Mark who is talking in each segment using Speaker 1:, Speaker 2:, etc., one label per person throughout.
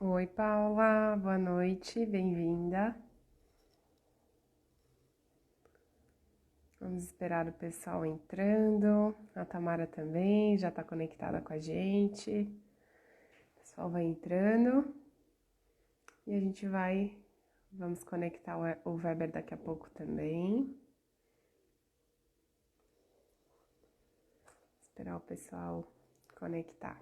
Speaker 1: Oi, Paula, boa noite, bem-vinda. Vamos esperar o pessoal entrando. A Tamara também já está conectada com a gente. O pessoal vai entrando e a gente vamos conectar o Weber daqui a pouco também. Esperar o pessoal conectar.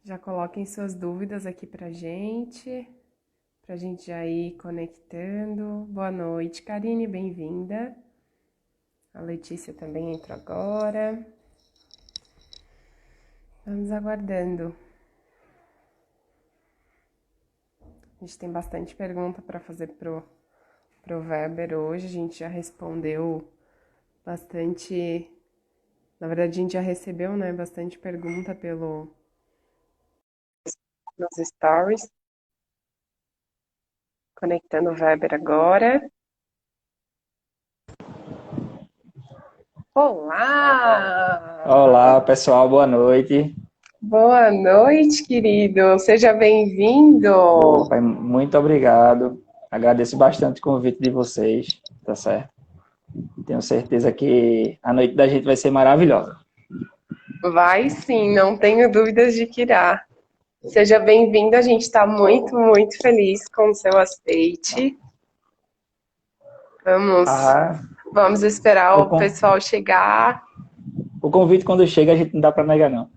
Speaker 1: Já coloquem suas dúvidas aqui pra gente já ir conectando. Boa noite, Karine, bem-vinda. A Letícia também entrou agora. Vamos aguardando. A gente tem bastante pergunta para fazer pro Weber hoje. A gente já respondeu bastante. Na verdade, a gente já recebeu, né, bastante pergunta nos stories. Conectando o Weber agora. Olá!
Speaker 2: Olá, pessoal, boa noite.
Speaker 1: Boa noite, querido. Seja bem-vindo.
Speaker 2: Opa, muito obrigado. Agradeço bastante o convite de vocês, tá certo? Tenho certeza que a noite da gente vai ser maravilhosa.
Speaker 1: Vai sim, não tenho dúvidas de que irá. Seja bem-vindo, a gente está muito, muito feliz com o seu aceite.
Speaker 2: Ah,
Speaker 1: Vamos esperar
Speaker 2: o,
Speaker 1: o
Speaker 2: con-
Speaker 1: pessoal chegar.
Speaker 2: o convite, quando chega, a gente não dá para negar, não.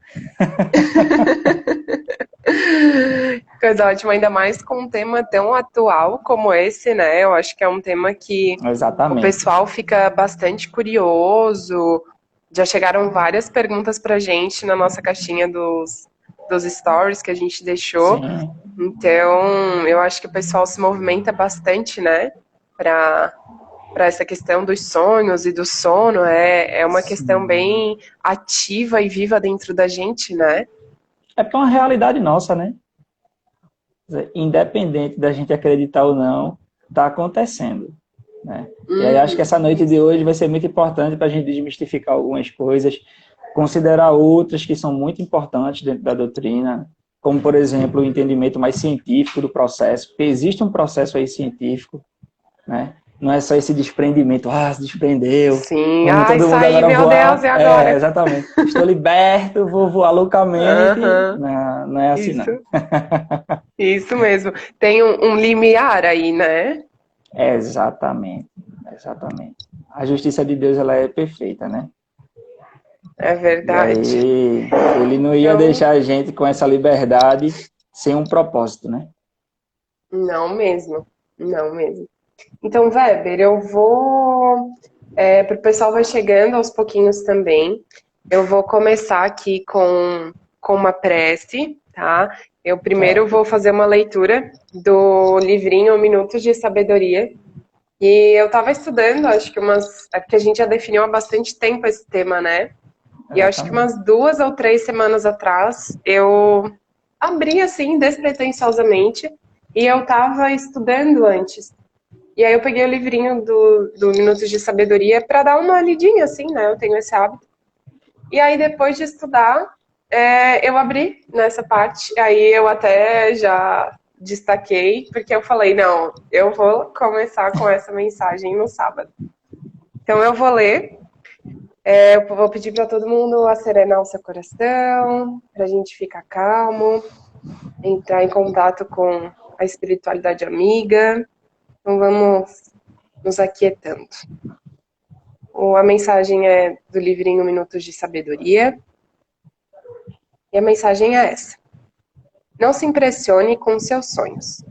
Speaker 1: Coisa ótima, ainda mais com um tema tão atual como esse, né? Eu acho que é um tema que o
Speaker 2: Exatamente.
Speaker 1: pessoal fica bastante curioso. Já chegaram várias perguntas pra gente na nossa caixinha dos stories que a gente deixou.
Speaker 2: Sim,
Speaker 1: Então, eu acho que o pessoal se movimenta bastante, né? Para essa questão dos sonhos e do sono. É uma questão
Speaker 2: sim.
Speaker 1: bem ativa e viva dentro da gente, né?
Speaker 2: É porque é uma realidade nossa, né? Quer dizer, independente da gente acreditar ou não, está acontecendo, né? E aí acho que essa noite de hoje vai ser muito importante para a gente desmistificar algumas coisas, considerar outras que são muito importantes dentro da doutrina, como, por exemplo, o entendimento mais científico do processo, porque existe um processo aí científico, né? Não é só esse desprendimento, se desprendeu,
Speaker 1: Sim.
Speaker 2: vamos
Speaker 1: Ai,
Speaker 2: todo mundo
Speaker 1: saí,
Speaker 2: agora
Speaker 1: meu Deus,
Speaker 2: voar.
Speaker 1: e
Speaker 2: É,
Speaker 1: agora?
Speaker 2: exatamente. Estou liberto, vou voar loucamente.
Speaker 1: Aham,
Speaker 2: Não, não é assim, não.
Speaker 1: isso, isso mesmo. Tem um limiar aí, né?
Speaker 2: É, exatamente, exatamente. A justiça de Deus, ela é perfeita, né?
Speaker 1: É
Speaker 2: E
Speaker 1: verdade.
Speaker 2: aí, ele não ia
Speaker 1: Então,
Speaker 2: deixar a gente com essa liberdade sem um propósito, né?
Speaker 1: não mesmo. Não mesmo. Então, Weber, eu vou. Para o pessoal vai chegando aos pouquinhos também. Eu vou começar aqui com uma prece, tá? Eu primeiro
Speaker 2: Certo.
Speaker 1: vou fazer uma leitura do livrinho Minutos de Sabedoria. E eu estava estudando, acho que É porque a gente já definiu há bastante tempo esse tema, né? E acho que
Speaker 2: Exatamente.
Speaker 1: umas 2 ou 3 semanas atrás eu abri assim, despretensiosamente, e eu estava estudando antes. E aí eu peguei o livrinho do Minutos de Sabedoria para dar uma lidinha, assim, né? Eu tenho esse hábito. E aí depois de estudar, eu abri nessa parte. Aí eu até já destaquei, porque eu falei, não, eu vou começar com essa mensagem no sábado. Então eu vou ler. Eu vou pedir para todo mundo acerenar o seu coração, para a gente ficar calmo, entrar em contato com a espiritualidade amiga. Então vamos nos aquietando. A mensagem é do livrinho Minutos de Sabedoria. E a mensagem é essa: não se impressione com seus sonhos.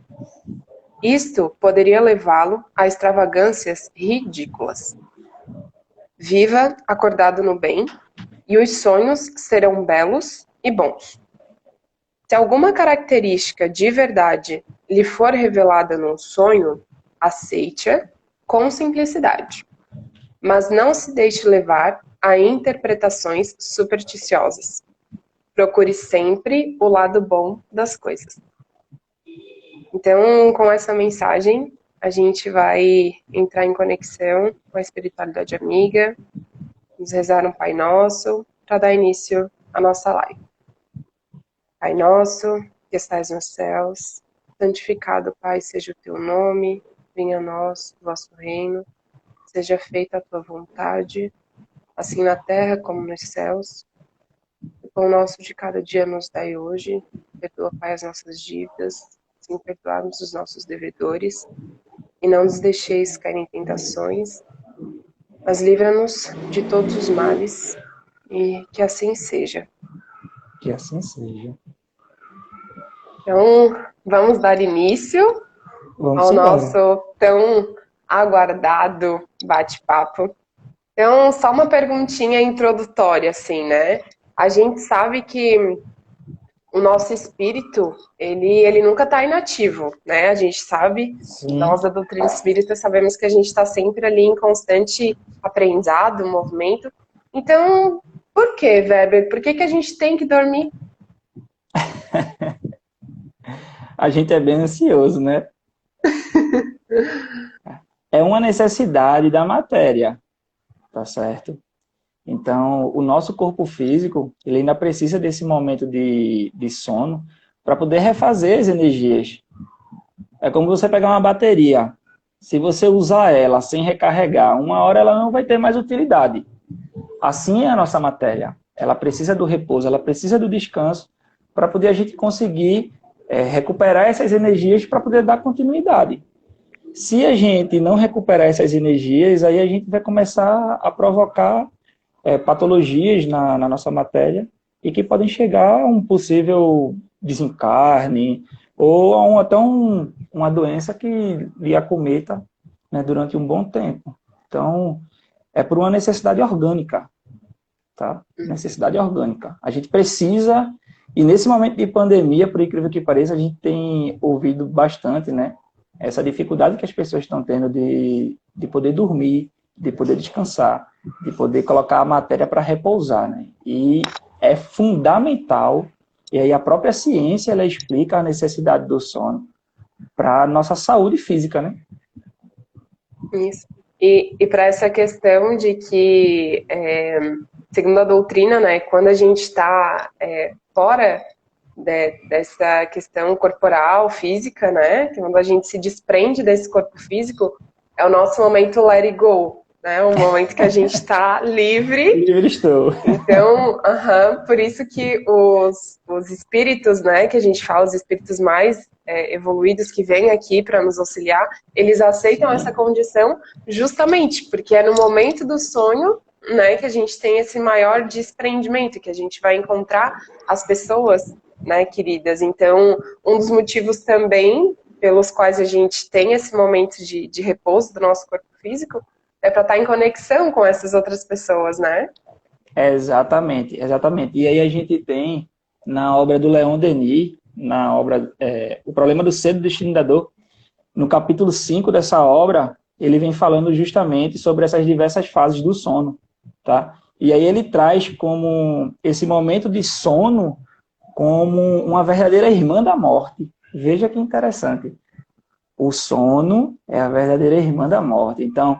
Speaker 1: Isto poderia levá-lo a extravagâncias ridículas. Viva acordado no bem, e os sonhos serão belos e bons. Se alguma característica de verdade lhe for revelada num sonho, aceite-a com simplicidade, mas não se deixe levar a interpretações supersticiosas. Procure sempre o lado bom das coisas. Então, com essa mensagem, a gente vai entrar em conexão com a espiritualidade amiga, nos rezar um Pai Nosso, para dar início a nossa live. Pai nosso, que estais nos céus, santificado, Pai, seja o teu nome, venha a nós o vosso reino, seja feita a tua vontade, assim na terra como nos céus. O pão nosso de cada dia nos dai hoje, perdoa, Pai, as nossas dívidas, assim perdoarmos os nossos devedores, e não nos deixeis cair em tentações, mas livra-nos de todos os males, e que assim seja.
Speaker 2: Que assim seja.
Speaker 1: Então, vamos dar início ao nosso tão aguardado bate-papo. Então, só uma perguntinha introdutória, assim, né? A gente sabe que o nosso espírito, ele nunca está inativo, né? A gente sabe,
Speaker 2: Sim.
Speaker 1: nós da doutrina espírita sabemos que a gente está sempre ali em constante aprendizado, movimento. Então, por que, Weber? Por que a gente tem que dormir?
Speaker 2: A gente é bem ansioso, né? É uma necessidade da matéria, tá certo? Então, o nosso corpo físico, ele ainda precisa desse momento de sono para poder refazer as energias. É como você pegar uma bateria. Se você usar ela sem recarregar, uma hora ela não vai ter mais utilidade. Assim é a nossa matéria. Ela precisa do repouso, ela precisa do descanso para poder a gente conseguir recuperar essas energias para poder dar continuidade. Se a gente não recuperar essas energias, aí a gente vai começar a provocar patologias na nossa matéria e que podem chegar a um possível desencarne ou até uma doença que lhe acometa, né, durante um bom tempo. Então, é por uma necessidade orgânica, tá? Necessidade orgânica. A gente precisa, e nesse momento de pandemia, por incrível que pareça, a gente tem ouvido bastante, né, essa dificuldade que as pessoas estão tendo de poder dormir, de poder descansar, de poder colocar a matéria para repousar, né? E é fundamental, e aí a própria ciência ela explica a necessidade do sono para a nossa saúde física, né?
Speaker 1: Isso. E para essa questão de que, segundo a doutrina, né, quando a gente está fora dessa questão corporal, física, né, quando a gente se desprende desse corpo físico, é o nosso momento let it go, né, o momento que a gente está livre.
Speaker 2: Livre estou.
Speaker 1: Então, por isso que os espíritos, né, que a gente fala, os espíritos mais evoluídos que vêm aqui para nos auxiliar, eles aceitam essa condição justamente porque é no momento do sonho, né, que a gente tem esse maior desprendimento, que a gente vai encontrar as pessoas, né, queridas. Então, um dos motivos também pelos quais a gente tem esse momento de repouso do nosso corpo físico é para estar em conexão com essas outras pessoas, né?
Speaker 2: Exatamente, exatamente. E aí a gente tem, na obra do Leon Denis, na obra O Problema do Ser, do Destino da Dor, no capítulo 5 dessa obra, ele vem falando justamente sobre essas diversas fases do sono, tá? E aí ele traz como esse momento de sono como uma verdadeira irmã da morte. Veja que interessante. O sono é a verdadeira irmã da morte. Então,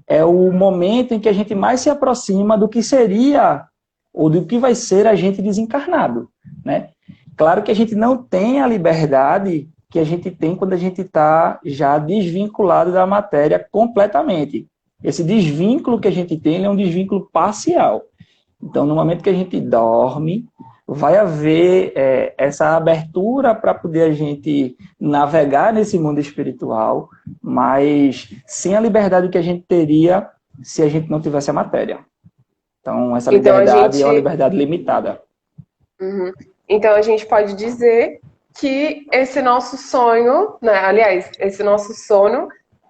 Speaker 2: é o momento em que a gente mais se aproxima do que seria ou do que vai ser a gente desencarnado, né? Claro que a gente não tem a liberdade que a gente tem quando a gente está já desvinculado da matéria completamente. Esse desvínculo que a gente tem é um desvínculo parcial. Então, no momento que a gente dorme, vai haver essa abertura para poder a gente navegar nesse mundo espiritual, mas sem a liberdade que a gente teria se a gente não tivesse a matéria. Então, essa liberdade é uma liberdade limitada.
Speaker 1: Uhum. Então, a gente pode dizer que esse nosso sonho, né, aliás, esse nosso sono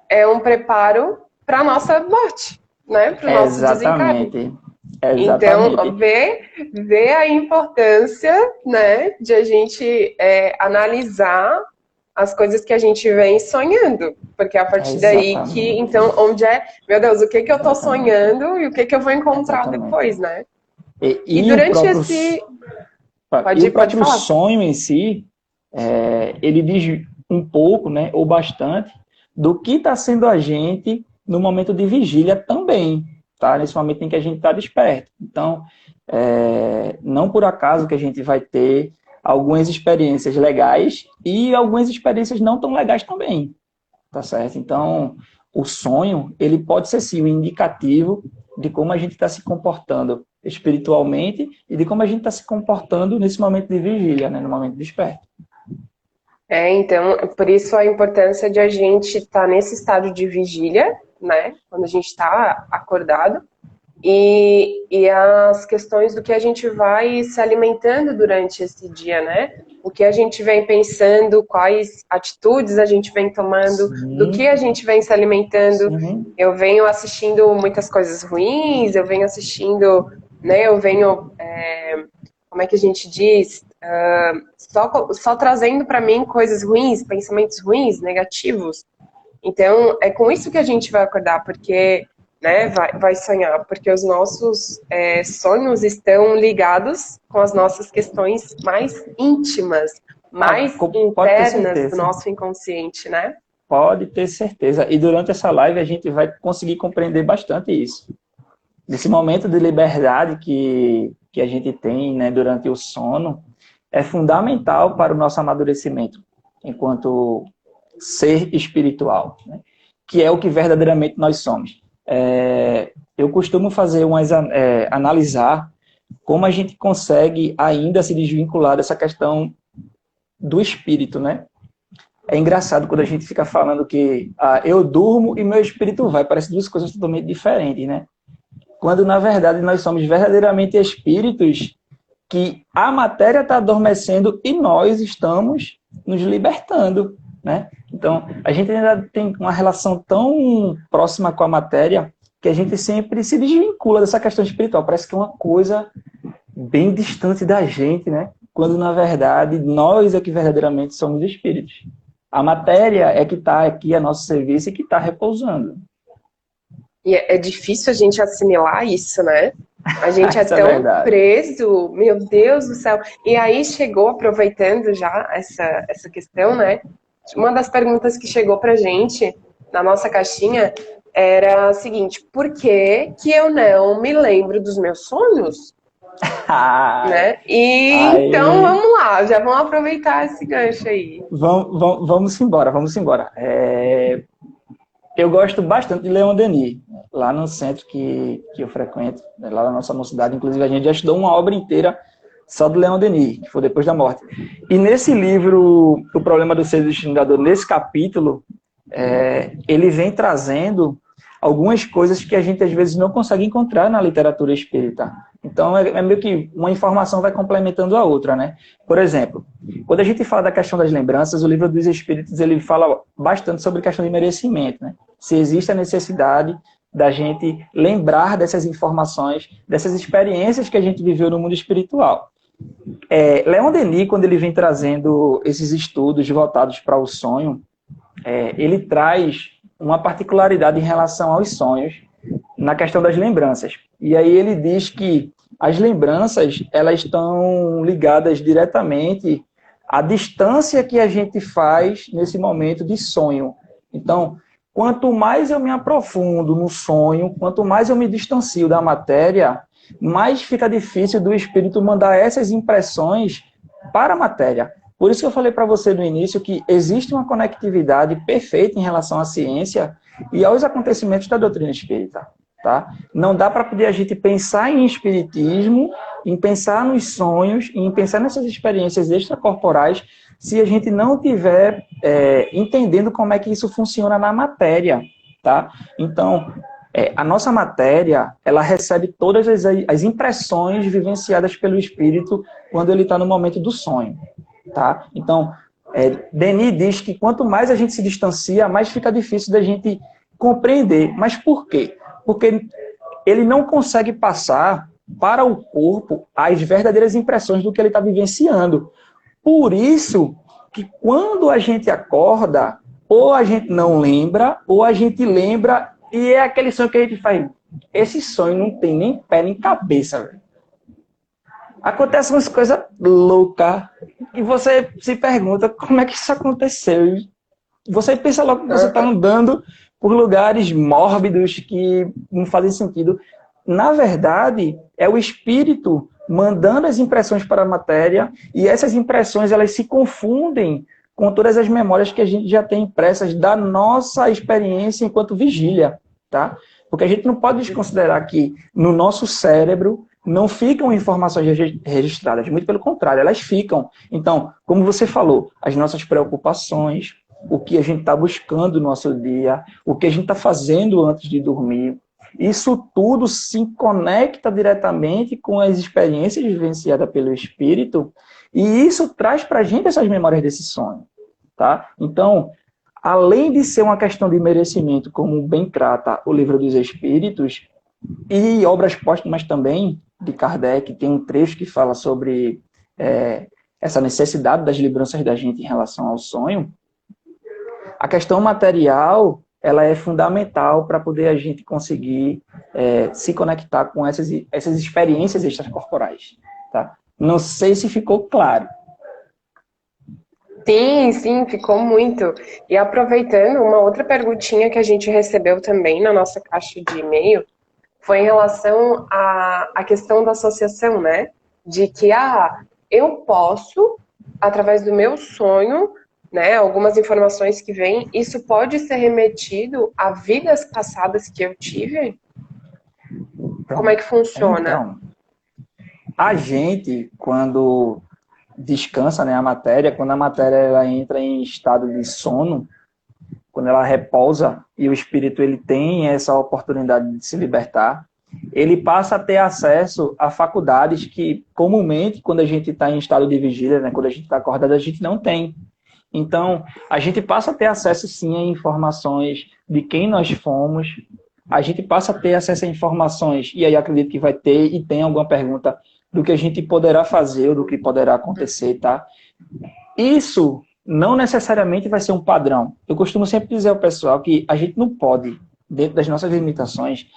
Speaker 1: é um preparo para a nossa morte, né, para o nosso desencarne.
Speaker 2: Exatamente.
Speaker 1: Então, vê a importância, né, de a gente analisar as coisas que a gente vem sonhando, porque é a partir daí que, então, onde meu Deus, o que eu tô sonhando e o que eu vou encontrar depois, né? E durante
Speaker 2: o próprio sonho em si, ele diz um pouco, né, ou bastante, do que está sendo a gente no momento de vigília também. tá? Nesse momento em que a gente está desperto. Então, não por acaso que a gente vai ter algumas experiências legais e algumas experiências não tão legais também, tá certo? Então, o sonho, ele pode ser sim um indicativo de como a gente está se comportando espiritualmente e de como a gente está se comportando nesse momento de vigília, né? No momento desperto.
Speaker 1: Então, por isso a importância de a gente estar nesse estado de vigília, né? Quando a gente está acordado, e as questões do que a gente vai se alimentando durante esse dia, né? O que a gente vem pensando, quais atitudes a gente vem tomando, do que a gente vem se alimentando.
Speaker 2: Sim.
Speaker 1: Eu venho assistindo muitas coisas ruins, eu venho assistindo, né? Eu venho, como é que a gente diz? Só trazendo para mim coisas ruins, pensamentos ruins, negativos. Então, é com isso que a gente vai acordar, porque, né, vai sonhar, porque os nossos sonhos estão ligados com as nossas questões mais íntimas, mais internas do nosso inconsciente, né?
Speaker 2: Pode ter certeza. E durante essa live a gente vai conseguir compreender bastante isso. Nesse momento de liberdade que a gente tem, né, durante o sono, é fundamental para o nosso amadurecimento enquanto ser espiritual, né? Que é o que verdadeiramente nós somos. Eu costumo fazer analisar como a gente consegue ainda se desvincular dessa questão do espírito, né? É engraçado quando a gente fica falando que eu durmo e meu espírito vai, parece duas coisas totalmente diferentes, né? Quando, na verdade, nós somos verdadeiramente espíritos que a matéria está adormecendo e nós estamos nos libertando, né? Então, a gente ainda tem uma relação tão próxima com a matéria que a gente sempre se desvincula dessa questão espiritual. Parece que é uma coisa bem distante da gente, né? Quando, na verdade, nós é que verdadeiramente somos espíritos. A matéria é que está aqui a nosso serviço e que está repousando.
Speaker 1: E é difícil a gente assimilar isso, né? A gente é tão preso, meu Deus do céu. E aí chegou, aproveitando já essa questão, né? Uma das perguntas que chegou pra gente na nossa caixinha era a seguinte: por que eu não me lembro dos meus sonhos? Né? Então vamos lá, já vamos aproveitar esse gancho aí.
Speaker 2: Vamos embora. Eu gosto bastante de Leon Denis, lá no centro que eu frequento, lá na nossa mocidade. Inclusive, a gente já estudou uma obra inteira só do Leon Denis, que foi Depois da Morte. E nesse livro, O Problema do Ser Destinador, nesse capítulo, ele vem trazendo algumas coisas que a gente, às vezes, não consegue encontrar na literatura espírita. Então, é meio que uma informação vai complementando a outra, né? Por exemplo, quando a gente fala da questão das lembranças, o Livro dos Espíritos, ele fala bastante sobre a questão de merecimento, né? Se existe a necessidade da gente lembrar dessas informações, dessas experiências que a gente viveu no mundo espiritual. Leon Denis, quando ele vem trazendo esses estudos voltados para o sonho, ele traz uma particularidade em relação aos sonhos na questão das lembranças. E aí ele diz que as lembranças, elas estão ligadas diretamente à distância que a gente faz nesse momento de sonho. Então, quanto mais eu me aprofundo no sonho, quanto mais eu me distancio da matéria, mais fica difícil do espírito mandar essas impressões para a matéria. Por isso que eu falei para você no início que existe uma conectividade perfeita em relação à ciência e aos acontecimentos da doutrina espírita. Tá? Não dá para poder a gente pensar em espiritismo, em pensar nos sonhos, em pensar nessas experiências extracorporais, se a gente não tiver entendendo como é que isso funciona na matéria. Tá? Então, a nossa matéria, ela recebe todas as impressões vivenciadas pelo espírito quando ele está no momento do sonho. Tá? Então, Denis diz que quanto mais a gente se distancia, mais fica difícil da gente compreender. Mas por quê? Porque ele não consegue passar para o corpo as verdadeiras impressões do que ele está vivenciando. Por isso que quando a gente acorda, ou a gente não lembra, ou a gente lembra, e é aquele sonho que a gente faz. Esse sonho não tem nem pé nem cabeça, velho. Acontecem umas coisas loucas e você se pergunta como é que isso aconteceu. Você pensa logo que você está andando por lugares mórbidos que não fazem sentido. Na verdade, é o espírito mandando as impressões para a matéria, e essas impressões elas se confundem com todas as memórias que a gente já tem impressas da nossa experiência enquanto vigília, tá? Porque a gente não pode desconsiderar que no nosso cérebro não ficam informações registradas, muito pelo contrário, elas ficam. Então, como você falou, as nossas preocupações, o que a gente está buscando no nosso dia, o que a gente está fazendo antes de dormir, isso tudo se conecta diretamente com as experiências vivenciadas pelo espírito, e isso traz para a gente essas memórias desse sonho, tá? Então, além de ser uma questão de merecimento, como bem trata o Livro dos Espíritos, e obras póstumas também, de Kardec, tem um trecho que fala sobre essa necessidade das lembranças da gente em relação ao sonho. A questão material, ela é fundamental para poder a gente conseguir se conectar com essas experiências extracorporais, tá? Não sei se ficou claro.
Speaker 1: Sim, sim, ficou muito. E aproveitando, uma outra perguntinha que a gente recebeu também na nossa caixa de e-mail foi em relação à questão da associação, né? De que, eu posso, através do meu sonho, né, algumas informações que vêm, isso pode ser remetido a vidas passadas que eu tive? Como é que funciona?
Speaker 2: Então, a gente, quando descansa, né, a matéria, quando a matéria ela entra em estado de sono, quando ela repousa e o espírito ele tem essa oportunidade de se libertar, ele passa a ter acesso a faculdades que, comumente, quando a gente está em estado de vigília, né, quando a gente está acordado, a gente não tem. Então, a gente passa a ter acesso, sim, a informações de quem nós fomos, a gente passa a ter acesso a informações, e aí acredito que vai ter, e tem alguma pergunta do que a gente poderá fazer, ou do que poderá acontecer, tá? Isso não necessariamente vai ser um padrão. Eu costumo sempre dizer ao pessoal que a gente não pode, dentro das nossas limitações,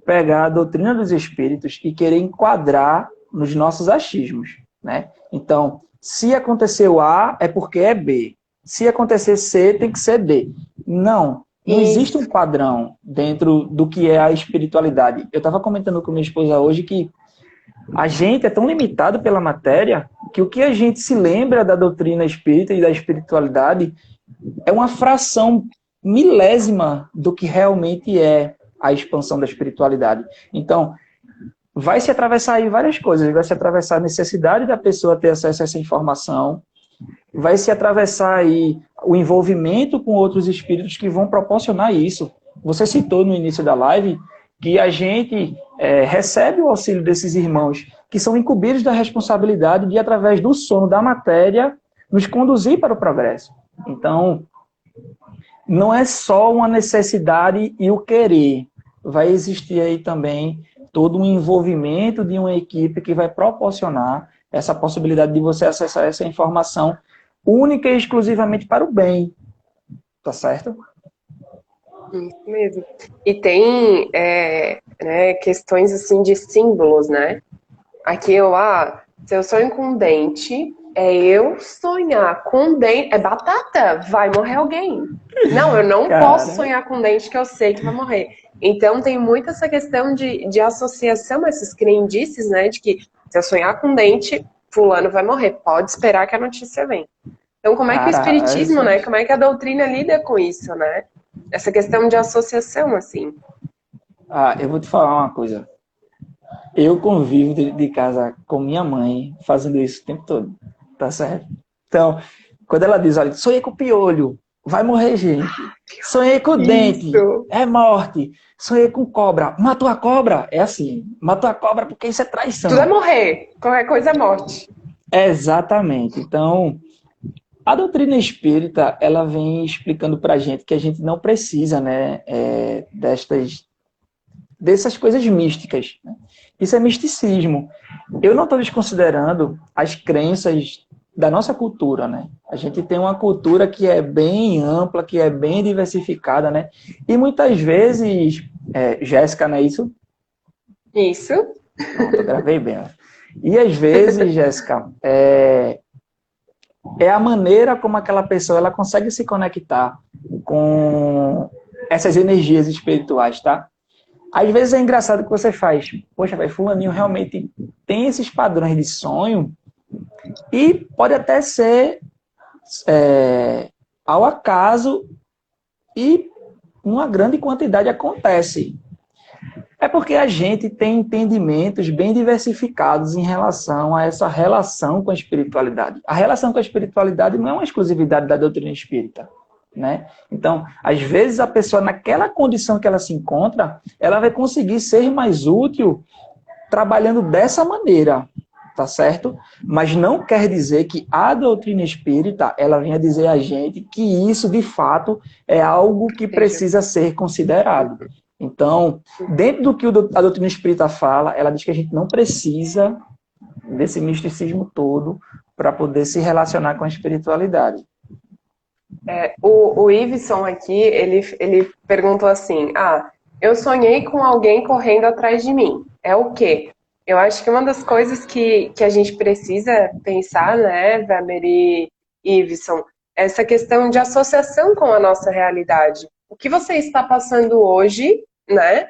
Speaker 2: pegar a doutrina dos espíritos e querer enquadrar nos nossos achismos, né? Então, se aconteceu A, é porque é B. Se acontecer C, tem que ser D. Não existe um padrão dentro do que é a espiritualidade. Eu estava comentando com minha esposa hoje que a gente é tão limitado pela matéria que o que a gente se lembra da doutrina espírita e da espiritualidade é uma fração milésima do que realmente é a expansão da espiritualidade. Então, vai se atravessar aí várias coisas. Vai se atravessar a necessidade da pessoa ter acesso a essa informação, vai se atravessar aí o envolvimento com outros espíritos que vão proporcionar isso. Você citou no início da live que a gente recebe o auxílio desses irmãos que são incumbidos da responsabilidade de, através do sono da matéria, nos conduzir para o progresso. Então, não é só uma necessidade e o querer. Vai existir aí também todo um envolvimento de uma equipe que vai proporcionar essa possibilidade de você acessar essa informação única e exclusivamente para o bem. Tá certo?
Speaker 1: Isso mesmo. E tem questões assim de símbolos, né? Aqui se eu sonho com dente, eu sonhar com dente. É batata, vai morrer alguém. Não, eu não posso sonhar com dente que eu sei que vai morrer. Então tem muito essa questão de associação, essas crendices, né? De que se eu sonhar com dente, fulano vai morrer. Pode esperar que a notícia vem. Então como é que o espiritismo, né? Como é que a doutrina lida com isso, né? Essa questão de associação, assim.
Speaker 2: Eu vou te falar uma coisa. Eu convivo de casa com minha mãe fazendo isso o tempo todo, tá certo? Então, quando ela diz, olha, sonhei com o piolho, vai morrer gente. Sonhei com o dente, é morte. Sonhei com cobra, matou a cobra, é assim, matou a cobra porque isso é traição.
Speaker 1: Tudo é morrer, qualquer coisa é morte.
Speaker 2: Exatamente. Então, a doutrina espírita, ela vem explicando pra gente que a gente não precisa, né, dessas coisas místicas, né? Isso é misticismo. Eu não estou desconsiderando as crenças da nossa cultura, né? A gente tem uma cultura que é bem ampla, que é bem diversificada, né? E muitas vezes, Jéssica, não é isso?
Speaker 1: Isso.
Speaker 2: Pronto, eu gravei bem. E às vezes, Jéssica, é a maneira como aquela pessoa ela consegue se conectar com essas energias espirituais, tá? Às vezes é engraçado que você faz, poxa, velho, fulaninho realmente tem esses padrões de sonho e pode até ser ao acaso e uma grande quantidade acontece. É porque a gente tem entendimentos bem diversificados em relação a essa relação com a espiritualidade. A relação com a espiritualidade não é uma exclusividade da doutrina espírita, né? Então, às vezes a pessoa, naquela condição que ela se encontra, ela vai conseguir ser mais útil trabalhando dessa maneira, tá certo? Mas não quer dizer que a doutrina espírita, ela venha dizer a gente que isso, de fato, é algo que precisa ser considerado. Então, dentro do que a doutrina espírita fala, ela diz que a gente não precisa desse misticismo todo para poder se relacionar com a espiritualidade.
Speaker 1: O Iveson aqui, ele perguntou assim, eu sonhei com alguém correndo atrás de mim. É o quê? Eu acho que uma das coisas que a gente precisa pensar, né, Weber e Iveson, é essa questão de associação com a nossa realidade. O que você está passando hoje, né,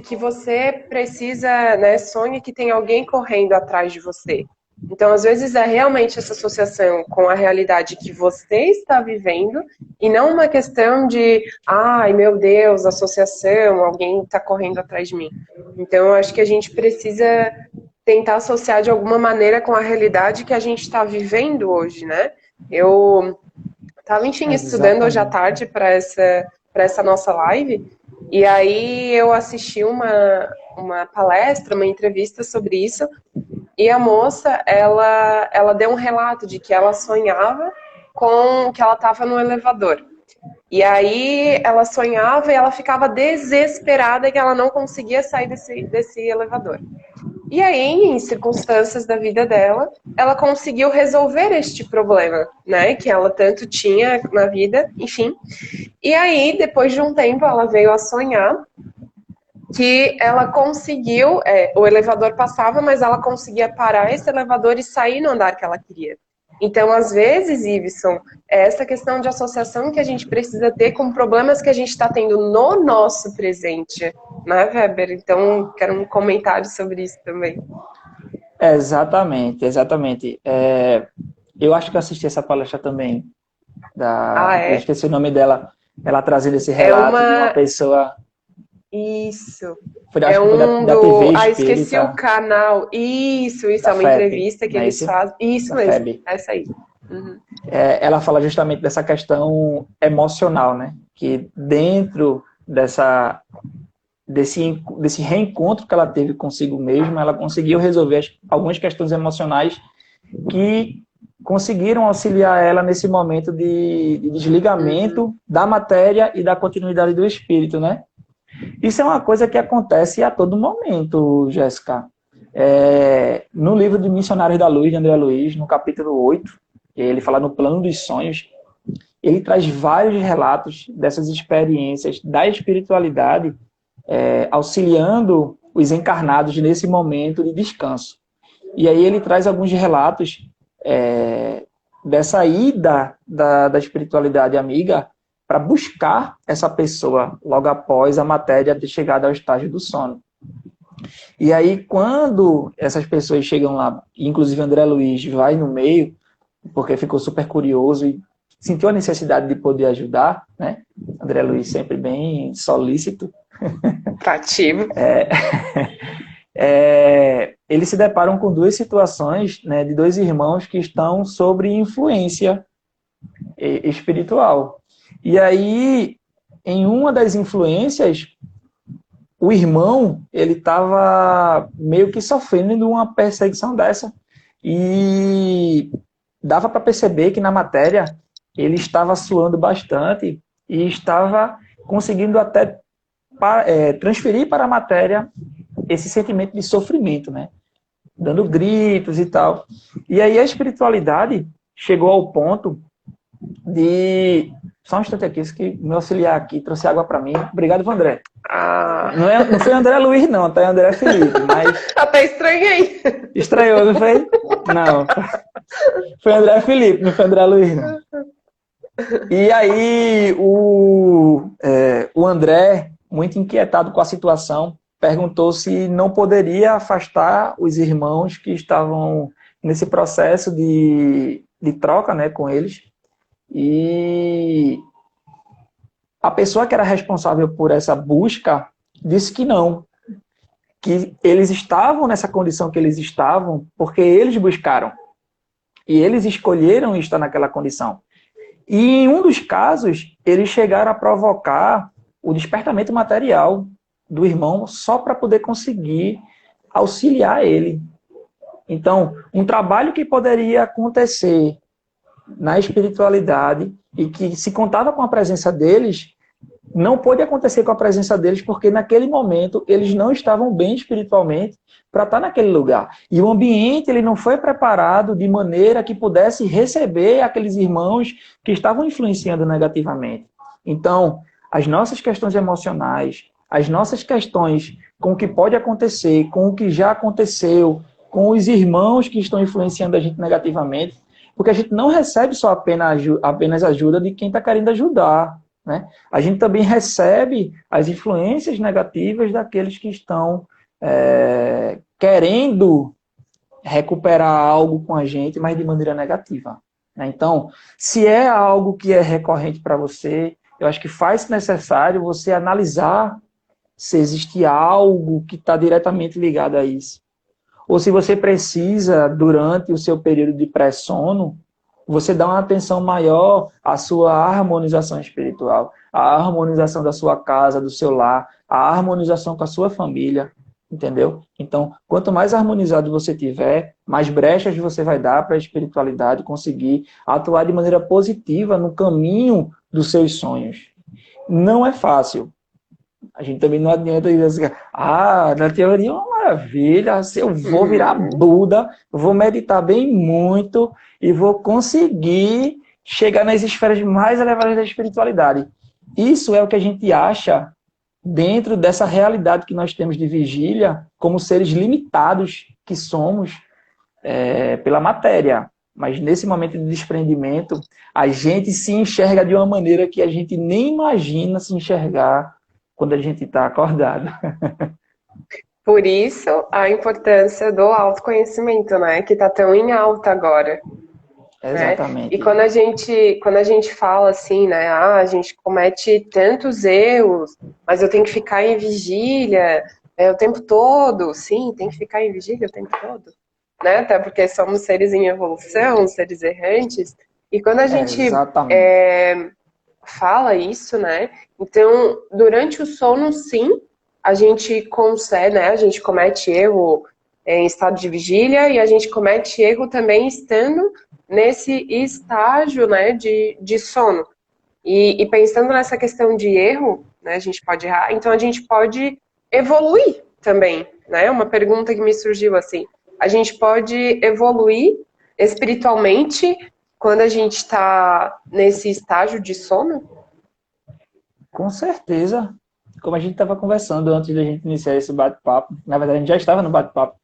Speaker 1: que você precisa, né, sonha que tem alguém correndo atrás de você. Então, às vezes, é realmente essa associação com a realidade que você está vivendo e não uma questão de, ai, meu Deus, associação, alguém está correndo atrás de mim. Então, eu acho que a gente precisa tentar associar de alguma maneira com a realidade que a gente está vivendo hoje, né? Eu estava, enfim, estudando hoje à tarde para essa nossa live e aí eu assisti uma palestra, uma entrevista sobre isso. E a moça, ela deu um relato de que ela sonhava com que ela estava no elevador. E aí ela sonhava e ela ficava desesperada que ela não conseguia sair desse elevador. E aí, em circunstâncias da vida dela, ela conseguiu resolver este problema, né? Que ela tanto tinha na vida, enfim. E aí, depois de um tempo, ela veio a sonhar que ela conseguiu, o elevador passava, mas ela conseguia parar esse elevador e sair no andar que ela queria. Então, às vezes, Iveson, é essa questão de associação que a gente precisa ter com problemas que a gente está tendo no nosso presente, né, Weber? Então, quero um comentário sobre isso também.
Speaker 2: Exatamente. Eu acho que eu assisti essa palestra também, eu esqueci o nome dela, ela trazendo esse relato de uma pessoa...
Speaker 1: Isso.
Speaker 2: Foi da TV Espírita.
Speaker 1: Esqueci o canal. Isso, é uma entrevista que eles fazem. Isso mesmo, FEB. Essa aí. Uhum.
Speaker 2: Ela fala justamente dessa questão emocional, né? Que dentro desse reencontro que ela teve consigo mesma, ela conseguiu resolver algumas questões emocionais que conseguiram auxiliar ela nesse momento de desligamento da matéria e da continuidade do espírito, né? Isso é uma coisa que acontece a todo momento, Jéssica. No livro de Missionários da Luz, de André Luiz, no capítulo 8, ele fala no plano dos sonhos, ele traz vários relatos dessas experiências da espiritualidade, auxiliando os encarnados nesse momento de descanso. E aí ele traz alguns relatos dessa ida da espiritualidade amiga para buscar essa pessoa logo após a matéria ter chegado ao estágio do sono. E aí, quando essas pessoas chegam lá, inclusive André Luiz vai no meio, porque ficou super curioso e sentiu a necessidade de poder ajudar, né? André Luiz sempre bem solícito.
Speaker 1: Ativo.
Speaker 2: Eles se deparam com duas situações, né, de dois irmãos que estão sob influência espiritual. E aí, em uma das influências, o irmão, ele estava meio que sofrendo uma perseguição dessa. E dava para perceber que na matéria ele estava suando bastante e estava conseguindo até transferir para a matéria esse sentimento de sofrimento, né? Dando gritos e tal. E aí a espiritualidade chegou ao ponto de... Só um instante aqui, isso que meu auxiliar aqui trouxe água para mim. Obrigado, Vandré. Não foi André Luiz, não, tá? André Felipe, mas...
Speaker 1: Até estranhei.
Speaker 2: Estranhou, não foi? Não. Foi André Felipe, não foi André Luiz, não. E aí o André, muito inquietado com a situação, perguntou se não poderia afastar os irmãos que estavam nesse processo de troca, né, com eles. E a pessoa que era responsável por essa busca disse que não, que eles estavam nessa condição que eles estavam porque eles buscaram. E eles escolheram estar naquela condição. E em um dos casos, eles chegaram a provocar o despertamento material do irmão só para poder conseguir auxiliar ele. Então, um trabalho que poderia acontecer na espiritualidade e que se contava com a presença deles, não pôde acontecer com a presença deles porque naquele momento eles não estavam bem espiritualmente para estar naquele lugar. E o ambiente ele não foi preparado de maneira que pudesse receber aqueles irmãos que estavam influenciando negativamente. Então, as nossas questões emocionais, as nossas questões com o que pode acontecer, com o que já aconteceu, com os irmãos que estão influenciando a gente negativamente, porque a gente não recebe só apenas ajuda de quem está querendo ajudar, né? A gente também recebe as influências negativas daqueles que estão querendo recuperar algo com a gente, mas de maneira negativa, né? Então, se é algo que é recorrente para você, eu acho que faz necessário você analisar se existe algo que está diretamente ligado a isso. Ou se você precisa, durante o seu período de pré-sono, você dá uma atenção maior à sua harmonização espiritual, à harmonização da sua casa, do seu lar, à harmonização com a sua família, entendeu? Então, quanto mais harmonizado você tiver, mais brechas você vai dar para a espiritualidade conseguir atuar de maneira positiva no caminho dos seus sonhos. Não é fácil. A gente também não adianta dizer assim, na teoria é uma maravilha, eu vou virar Buda, vou meditar bem muito e vou conseguir chegar nas esferas mais elevadas da espiritualidade. Isso é o que a gente acha dentro dessa realidade que nós temos de vigília, como seres limitados que somos pela matéria. Mas nesse momento de desprendimento, a gente se enxerga de uma maneira que a gente nem imagina se enxergar quando a gente está acordado.
Speaker 1: Por isso, a importância do autoconhecimento, né? Que está tão em alta agora. Né? E
Speaker 2: Exatamente.
Speaker 1: quando a gente fala assim, né? A gente comete tantos erros, mas eu tenho que ficar em vigília o tempo todo. Sim, tem que ficar em vigília o tempo todo. Né? Até porque somos seres em evolução, seres errantes. E quando a gente
Speaker 2: Exatamente.
Speaker 1: fala isso, né? Então, durante o sono, sim, a gente consegue, né? A gente comete erro em estado de vigília e a gente comete erro também estando nesse estágio, né, de sono. E pensando nessa questão de erro, né, a gente pode errar, então a gente pode evoluir também, né? Uma pergunta que me surgiu assim, a gente pode evoluir espiritualmente quando a gente está nesse estágio de sono?
Speaker 2: Com certeza. Como a gente estava conversando antes da gente iniciar esse bate-papo, na verdade a gente já estava no bate-papo,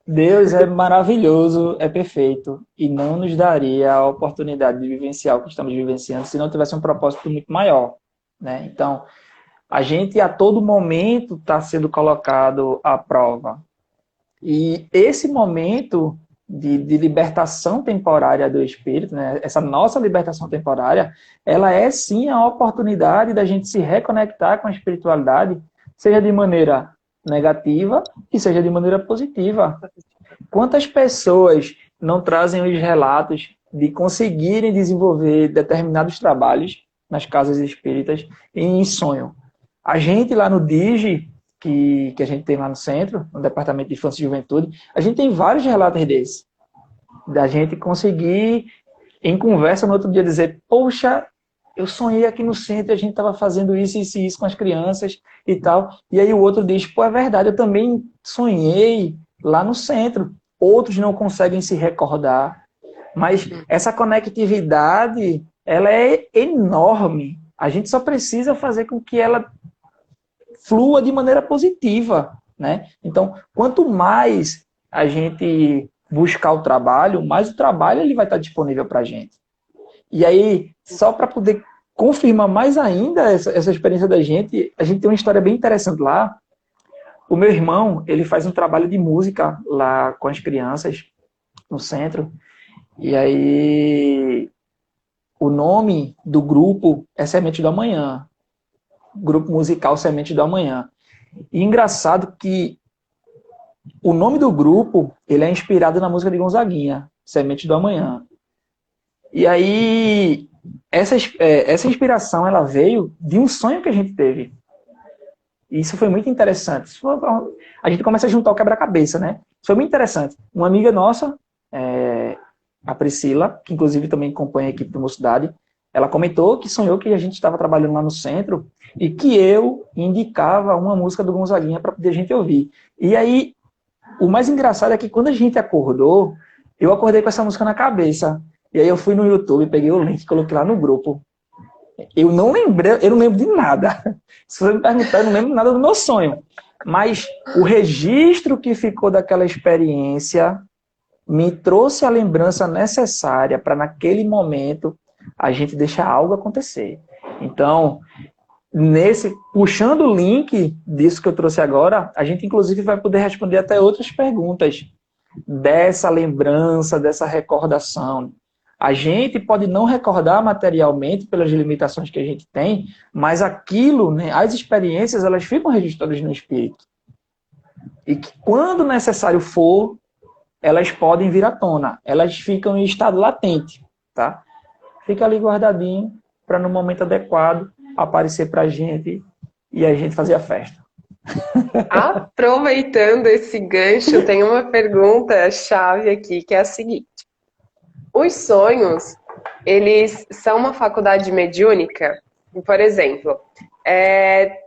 Speaker 2: Deus é maravilhoso, é perfeito e não nos daria a oportunidade de vivenciar o que estamos vivenciando se não tivesse um propósito muito maior, né? Então, a gente a todo momento está sendo colocado à prova. E esse momento de libertação temporária do espírito, né? Essa nossa libertação temporária, ela é sim a oportunidade da gente se reconectar com a espiritualidade, seja de maneira negativa e seja de maneira positiva. Quantas pessoas não trazem os relatos de conseguirem desenvolver determinados trabalhos nas casas espíritas em sonho? A gente lá no Digi, que a gente tem lá no centro, no Departamento de Infância e Juventude, a gente tem vários relatos desses. Da gente conseguir, em conversa no outro dia, dizer, poxa, eu sonhei aqui no centro e a gente estava fazendo isso e isso com as crianças e tal. E aí o outro diz, pô, é verdade, eu também sonhei lá no centro. Outros não conseguem se recordar. Mas essa conectividade, ela é enorme. A gente só precisa fazer com que ela flua de maneira positiva, né? Então, quanto mais a gente buscar o trabalho, mais o trabalho ele vai estar disponível para a gente. E aí, só para poder confirmar mais ainda essa experiência da gente, a gente tem uma história bem interessante lá. O meu irmão, ele faz um trabalho de música lá com as crianças no centro. E aí, o nome do grupo é Semente do Amanhã. Grupo musical Semente do Amanhã. E engraçado que o nome do grupo, ele é inspirado na música de Gonzaguinha, Semente do Amanhã. E aí, essa inspiração, ela veio de um sonho que a gente teve. E isso foi muito interessante. A gente começa a juntar o quebra-cabeça, né? Isso foi muito interessante. Uma amiga nossa, a Priscila, que inclusive também acompanha a equipe do Mocidade, ela comentou que sonhou que a gente estava trabalhando lá no centro e que eu indicava uma música do Gonzaguinha para poder a gente ouvir. E aí, o mais engraçado é que quando a gente acordou, eu acordei com essa música na cabeça. E aí eu fui no YouTube, peguei o link e coloquei lá no grupo. Eu não lembro de nada. Se você me perguntar, eu não lembro nada do meu sonho. Mas o registro que ficou daquela experiência me trouxe a lembrança necessária para, naquele momento, a gente deixar algo acontecer. Então, puxando o link disso que eu trouxe agora, a gente, inclusive, vai poder responder até outras perguntas dessa lembrança, dessa recordação. A gente pode não recordar materialmente pelas limitações que a gente tem, mas aquilo, né, as experiências, elas ficam registradas no espírito. E que quando necessário for, elas podem vir à tona. Elas ficam em estado latente, tá? Fica ali guardadinho para no momento adequado aparecer para a gente e a gente fazer a festa.
Speaker 1: Aproveitando esse gancho, tem uma pergunta-chave aqui, que é a seguinte. Os sonhos, eles são uma faculdade mediúnica? Por exemplo,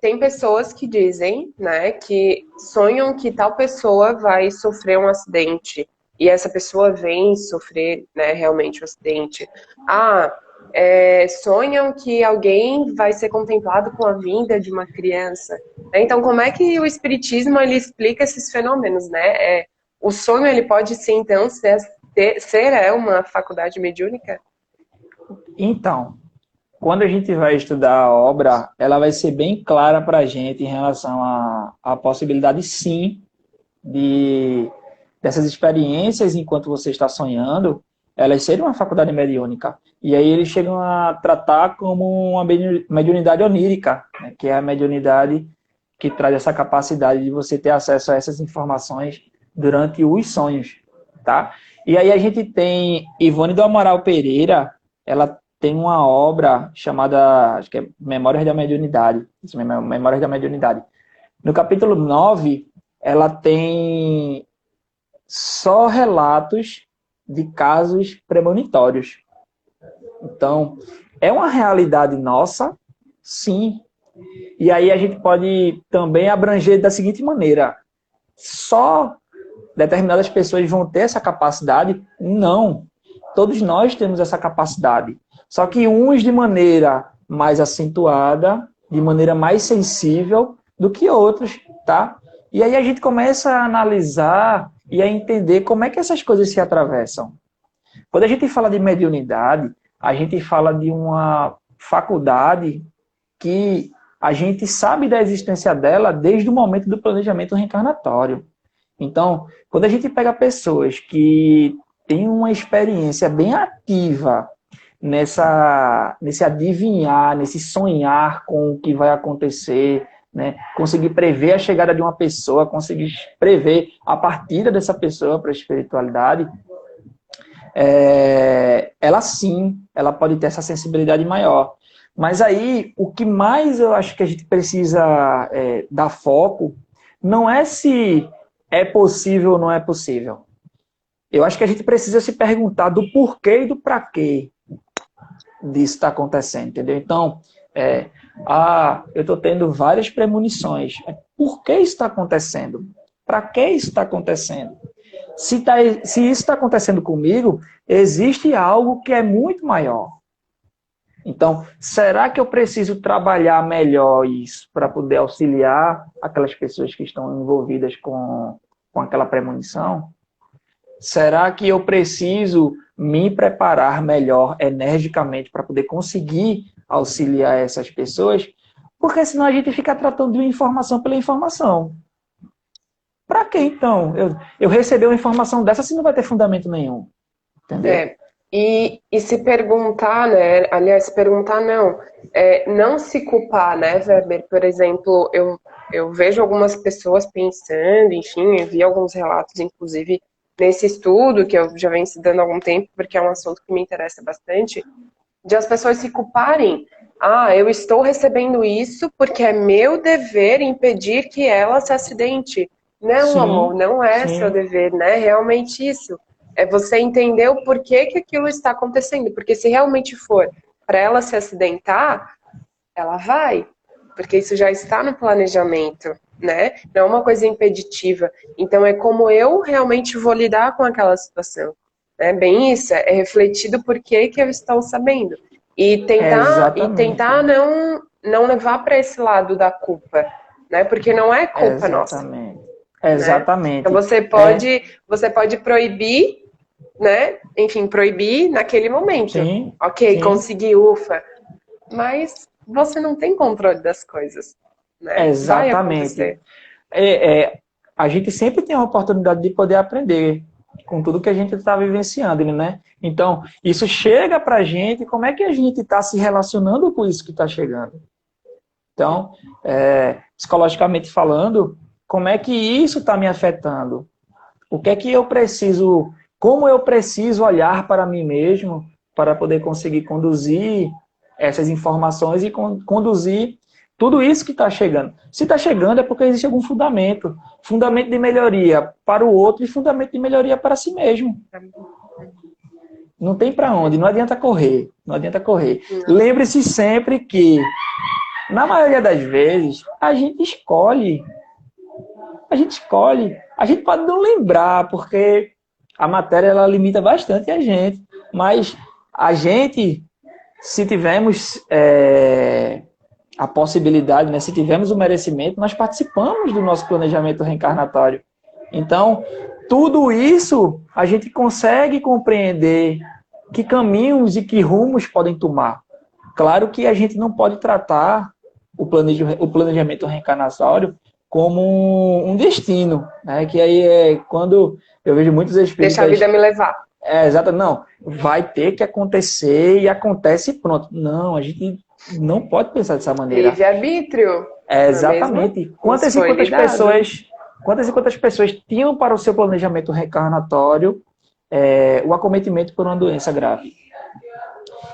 Speaker 1: tem pessoas que dizem, né, que sonham que tal pessoa vai sofrer um acidente e essa pessoa vem sofrer, né, realmente um acidente. Sonham que alguém vai ser contemplado com a vinda de uma criança. Então, como é que o espiritismo ele explica esses fenômenos, né? O sonho ele pode ser então ser uma faculdade mediúnica?
Speaker 2: Então, quando a gente vai estudar a obra, ela vai ser bem clara para a gente em relação à possibilidade, sim, dessas experiências enquanto você está sonhando, elas serem uma faculdade mediúnica. E aí eles chegam a tratar como uma mediunidade onírica, né, que é a mediunidade que traz essa capacidade de você ter acesso a essas informações durante os sonhos, tá? E aí a gente tem Ivone do Amaral Pereira, ela tem uma obra chamada, acho que é Memórias da Mediunidade. Isso mesmo, Memórias da Mediunidade. No capítulo 9, ela tem só relatos de casos premonitórios. Então, é uma realidade nossa, sim. E aí a gente pode também abranger da seguinte maneira. Só determinadas pessoas vão ter essa capacidade? Não. Todos nós temos essa capacidade. Só que uns de maneira mais acentuada, de maneira mais sensível do que outros, tá? E aí a gente começa a analisar e a entender como é que essas coisas se atravessam. Quando a gente fala de mediunidade, a gente fala de uma faculdade que a gente sabe da existência dela desde o momento do planejamento reencarnatório. Então, quando a gente pega pessoas que têm uma experiência bem ativa nesse adivinhar, nesse sonhar com o que vai acontecer, né? Conseguir prever a chegada de uma pessoa, conseguir prever a partida dessa pessoa para a espiritualidade, ela sim, ela pode ter essa sensibilidade maior. Mas aí, o que mais eu acho que a gente precisa dar foco não é se é possível ou não é possível. Eu acho que a gente precisa se perguntar do porquê e do para quê disso está acontecendo, entendeu? Então, eu estou tendo várias premonições. Por que isso está acontecendo? Para que isso está acontecendo? Se isso está acontecendo comigo, existe algo que é muito maior. Então, será que eu preciso trabalhar melhor isso para poder auxiliar aquelas pessoas que estão envolvidas com aquela premonição? Será que eu preciso me preparar melhor, energicamente, para poder conseguir auxiliar essas pessoas? Porque senão a gente fica tratando de uma informação pela informação. Para que então? Eu receber uma informação dessa se não vai ter fundamento nenhum. Entendeu?
Speaker 1: É, e se perguntar, né? Aliás, se perguntar não, não se culpar, né, Weber? Por exemplo, eu vejo algumas pessoas pensando, enfim, eu vi alguns relatos, inclusive, nesse estudo, que eu já venho estudando há algum tempo, porque é um assunto que me interessa bastante, de as pessoas se culparem. Ah, eu estou recebendo isso porque é meu dever impedir que ela se acidente. Não, amor,
Speaker 2: Sim,
Speaker 1: não é seu
Speaker 2: sim.
Speaker 1: dever, né? Realmente isso. É você entender o porquê que aquilo está acontecendo. Porque se realmente for para ela se acidentar, ela vai. Porque isso já está no planejamento, né? Não é uma coisa impeditiva. Então é como eu realmente vou lidar com aquela situação. É bem isso, é refletido por que que eu estou sabendo. E tentar
Speaker 2: Exatamente.
Speaker 1: não levar para esse lado da culpa, né? Porque não é culpa nossa,
Speaker 2: Exatamente.
Speaker 1: né? Então
Speaker 2: Exatamente.
Speaker 1: você pode proibir, né? Enfim, proibir naquele momento.
Speaker 2: Sim,
Speaker 1: Ok,
Speaker 2: sim.
Speaker 1: consegui, ufa. Mas você não tem controle das coisas, né? Vai
Speaker 2: Exatamente.
Speaker 1: acontecer.
Speaker 2: É, é, a gente sempre tem a oportunidade de poder aprender com tudo que a gente está vivenciando, né? Então, isso chega para a gente, como é que a gente está se relacionando com isso que está chegando? Então, psicologicamente falando, como é que isso está me afetando? O que é que eu preciso, como eu preciso olhar para mim mesmo para poder conseguir conduzir essas informações e conduzir tudo isso que está chegando. Se está chegando é porque existe algum fundamento. Fundamento de melhoria para o outro e fundamento de melhoria para si mesmo. Não tem para onde, não adianta correr. Não adianta correr.
Speaker 1: Não.
Speaker 2: Lembre-se sempre que, na maioria das vezes, a gente escolhe. A gente escolhe. A gente pode não lembrar, porque a matéria ela limita bastante a gente. Mas a gente, se tivermos a possibilidade, né, se tivermos o merecimento, nós participamos do nosso planejamento reencarnatório. Então, tudo isso a gente consegue compreender que caminhos e que rumos podem tomar. Claro que a gente não pode tratar o planejamento reencarnatório como um destino, né? Que aí é quando eu vejo muitos
Speaker 1: Deixa a vida
Speaker 2: espíritas.
Speaker 1: me levar.
Speaker 2: Exato, não, vai ter que acontecer e acontece e pronto. Não, a gente não pode pensar dessa maneira.
Speaker 1: Livre-arbítrio, não é mesmo?
Speaker 2: Exatamente.
Speaker 1: Nos
Speaker 2: Quantas e
Speaker 1: foi
Speaker 2: quantas
Speaker 1: lidado.
Speaker 2: pessoas, quantas e quantas pessoas tinham para o seu planejamento reencarnatório o acometimento por uma doença grave?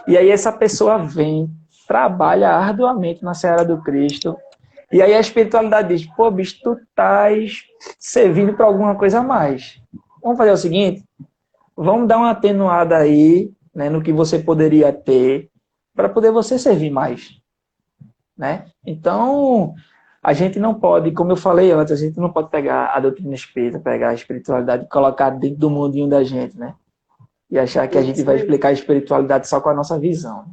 Speaker 2: E aí essa pessoa vem, trabalha arduamente na Seara do Cristo, e aí a espiritualidade diz, pô, bicho, tu estás servindo para alguma coisa a mais. Vamos fazer o seguinte, vamos dar uma atenuada aí, né, no que você poderia ter, para poder você servir mais. Né? Então, a gente não pode, como eu falei antes, a gente não pode pegar a doutrina espírita, pegar a espiritualidade e colocar dentro do mundinho da gente, né? E achar que a gente
Speaker 1: Isso
Speaker 2: vai
Speaker 1: mesmo.
Speaker 2: explicar a espiritualidade só com a nossa visão.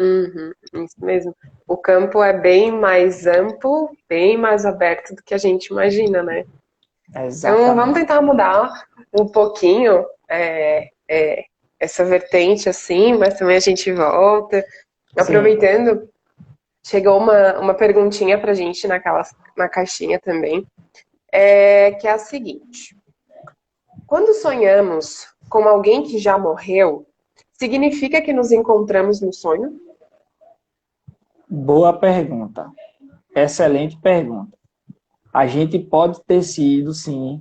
Speaker 1: Uhum, isso mesmo. O campo é bem mais amplo, bem mais aberto do que a gente imagina, né? Então, vamos
Speaker 2: Exatamente.
Speaker 1: tentar mudar um pouquinho essa vertente, assim, mas também a gente volta.
Speaker 2: Sim.
Speaker 1: Aproveitando, chegou uma perguntinha pra gente na caixinha também, que é a seguinte. Quando sonhamos com alguém que já morreu, significa que nos encontramos no sonho?
Speaker 2: Boa pergunta. Excelente pergunta. A gente pode ter sido, sim,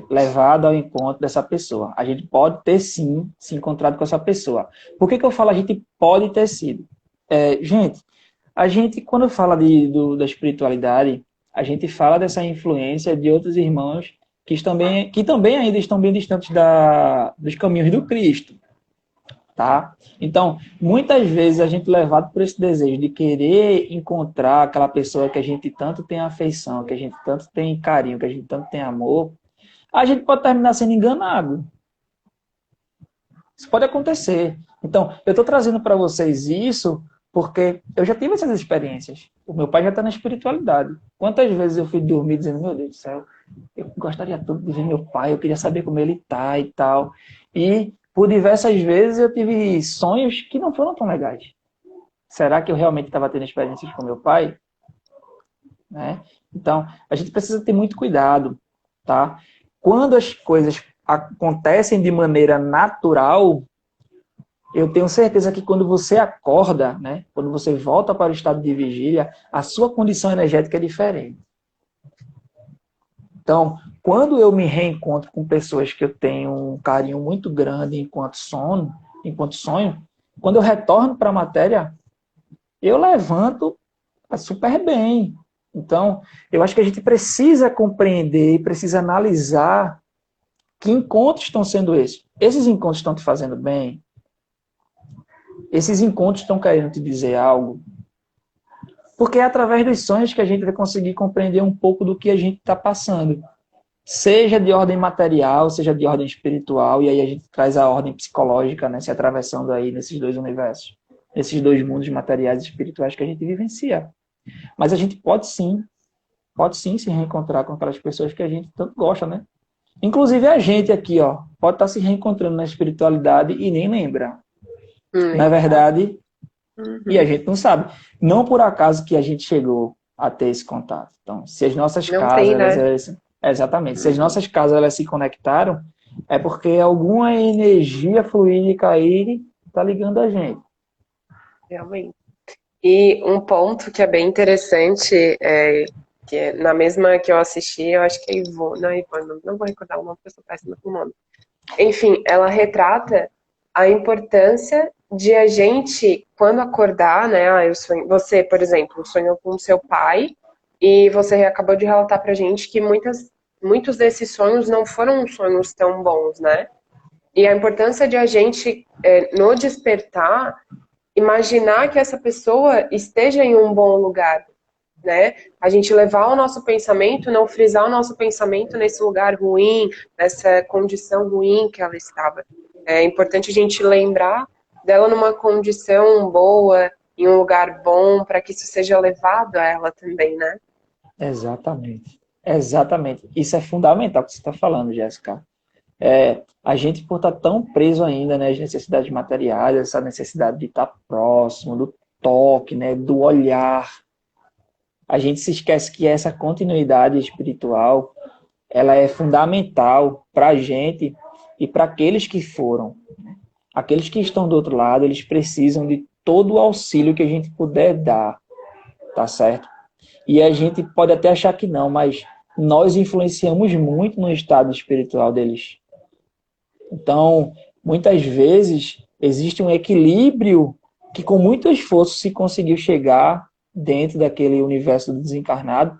Speaker 2: levado ao encontro dessa pessoa. A gente pode ter, sim, se encontrado com essa pessoa. Por que eu falo a gente pode ter sido? Gente, a gente, quando fala da espiritualidade, a gente fala dessa influência de outros irmãos que também ainda estão bem distantes dos caminhos do Cristo. Tá? Então, muitas vezes a gente é levado por esse desejo de querer encontrar aquela pessoa que a gente tanto tem afeição, que a gente tanto tem carinho, que a gente tanto tem amor, a gente pode terminar sendo enganado. Isso pode acontecer. Então, eu estou trazendo para vocês isso Porque eu já tive essas experiências. O meu pai já está na espiritualidade. Quantas vezes eu fui dormir dizendo, meu Deus do céu, eu gostaria tanto de ver meu pai, eu queria saber como ele está e tal. E por diversas vezes eu tive sonhos que não foram tão legais. Será que eu realmente estava tendo experiências com meu pai? Né? Então, a gente precisa ter muito cuidado, tá? Quando as coisas acontecem de maneira natural, eu tenho certeza que quando você acorda, né, quando você volta para o estado de vigília, a sua condição energética é diferente. Então, quando eu me reencontro com pessoas que eu tenho um carinho muito grande enquanto sonho, quando eu retorno para a matéria, eu levanto super bem. Então, eu acho que a gente precisa compreender, precisa analisar que encontros estão sendo esses. Esses encontros estão te fazendo bem? Esses encontros estão querendo te dizer algo? Porque é através dos sonhos que a gente vai conseguir compreender um pouco do que a gente está passando. Seja de ordem material, seja de ordem espiritual, e aí a gente traz a ordem psicológica, né, se atravessando aí nesses dois universos, nesses dois mundos materiais e espirituais que a gente vivencia. Mas a gente pode sim se reencontrar com aquelas pessoas que a gente tanto gosta, né? Inclusive a gente aqui, ó, pode estar se reencontrando na espiritualidade e nem lembra. Na verdade, e a gente não sabe. Não por acaso que a gente chegou a ter esse contato. Então, se as nossas
Speaker 1: Não
Speaker 2: casas...
Speaker 1: tem, né?
Speaker 2: Exatamente. Se as nossas casas elas se conectaram, é porque alguma energia fluídica aí está ligando a gente.
Speaker 1: Realmente. E um ponto que é bem interessante, que na mesma que eu assisti, eu acho que é Ivone, não vou recordar o nome, porque eu sou péssima com o nome. Enfim, ela retrata a importância de a gente, quando acordar, né? Você, por exemplo, sonhou com seu pai e você acabou de relatar pra gente que muitos desses sonhos não foram sonhos tão bons, né? E a importância de a gente, no despertar, imaginar que essa pessoa esteja em um bom lugar, né? A gente levar o nosso pensamento, não frisar o nosso pensamento nesse lugar ruim, nessa condição ruim que ela estava. É importante a gente lembrar dela numa condição boa, em um lugar bom, para que isso seja levado a ela também, né?
Speaker 2: Exatamente. Exatamente. Isso é fundamental que você está falando, Jéssica. A gente, por estar tão preso ainda, né, às necessidades materiais, essa necessidade de estar próximo, do toque, né, do olhar, a gente se esquece que essa continuidade espiritual, ela é fundamental para a gente e para aqueles que foram. Aqueles que estão do outro lado, eles precisam de todo o auxílio que a gente puder dar, tá certo? E a gente pode até achar que não, mas nós influenciamos muito no estado espiritual deles. Então, muitas vezes, existe um equilíbrio que com muito esforço se conseguiu chegar dentro daquele universo do desencarnado,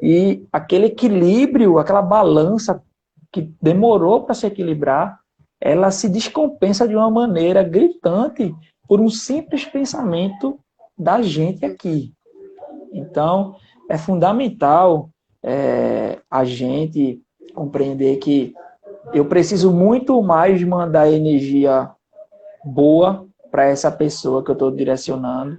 Speaker 2: e aquele equilíbrio, aquela balança que demorou para se equilibrar, ela se descompensa de uma maneira gritante por um simples pensamento da gente aqui. Então, é fundamental a gente compreender que eu preciso muito mais mandar energia boa para essa pessoa que eu estou direcionando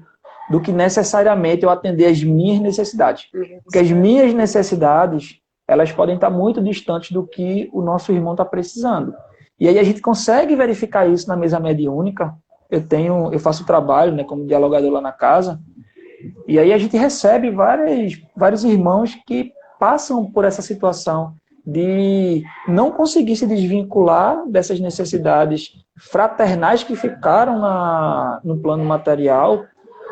Speaker 2: do que necessariamente eu atender as minhas necessidades. Porque as minhas necessidades, elas podem estar muito distantes do que o nosso irmão está precisando. E aí a gente consegue verificar isso na mesa mediúnica. Eu faço trabalho, né, como dialogador lá na casa, e aí a gente recebe vários irmãos que passam por essa situação de não conseguir se desvincular dessas necessidades fraternais que ficaram no plano material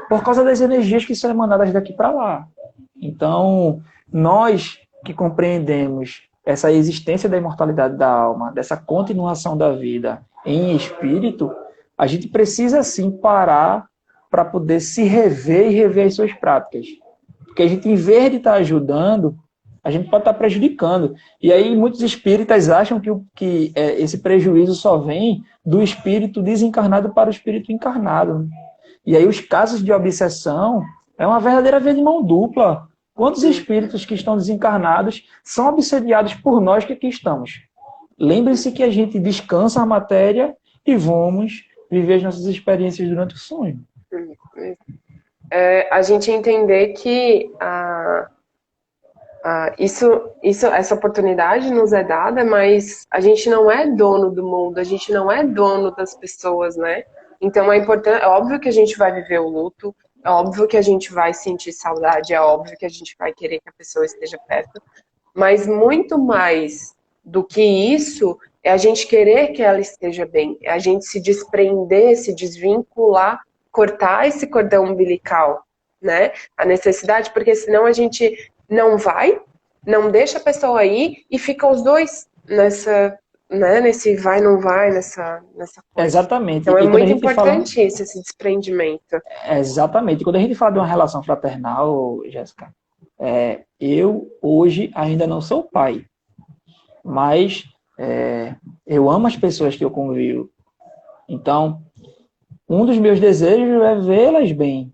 Speaker 2: por causa das energias que são emanadas daqui para lá. Então, nós que compreendemos essa existência da imortalidade da alma, dessa continuação da vida em espírito, a gente precisa sim parar para poder se rever e rever as suas práticas. Porque a gente, em vez de estar ajudando, a gente pode estar prejudicando. E aí muitos espíritas acham que esse prejuízo só vem do espírito desencarnado para o espírito encarnado. E aí os casos de obsessão é uma verdadeira via de mão dupla. Quantos espíritos que estão desencarnados são obsediados por nós que aqui estamos? Lembre-se que a gente descansa a matéria e vamos viver as nossas experiências durante o sonho.
Speaker 1: A gente entender que essa oportunidade nos é dada, mas a gente não é dono do mundo, a gente não é dono das pessoas, né? Então é importante, é óbvio que a gente vai viver o luto, é óbvio que a gente vai sentir saudade, é óbvio que a gente vai querer que a pessoa esteja perto, mas muito mais do que isso é a gente querer que ela esteja bem, é a gente se desprender, se desvincular, cortar esse cordão umbilical, né? A necessidade, porque senão a gente não deixa a pessoa ir e fica os dois nessa, né, nesse vai, não vai, nessa coisa.
Speaker 2: Exatamente.
Speaker 1: Então é
Speaker 2: E quando a
Speaker 1: muito
Speaker 2: gente fala,
Speaker 1: importante isso, esse desprendimento.
Speaker 2: exatamente, quando a gente fala de uma relação fraternal, Jéssica, eu hoje ainda não sou pai, mas eu amo as pessoas que eu convivo. Então, um dos meus desejos é vê-las bem.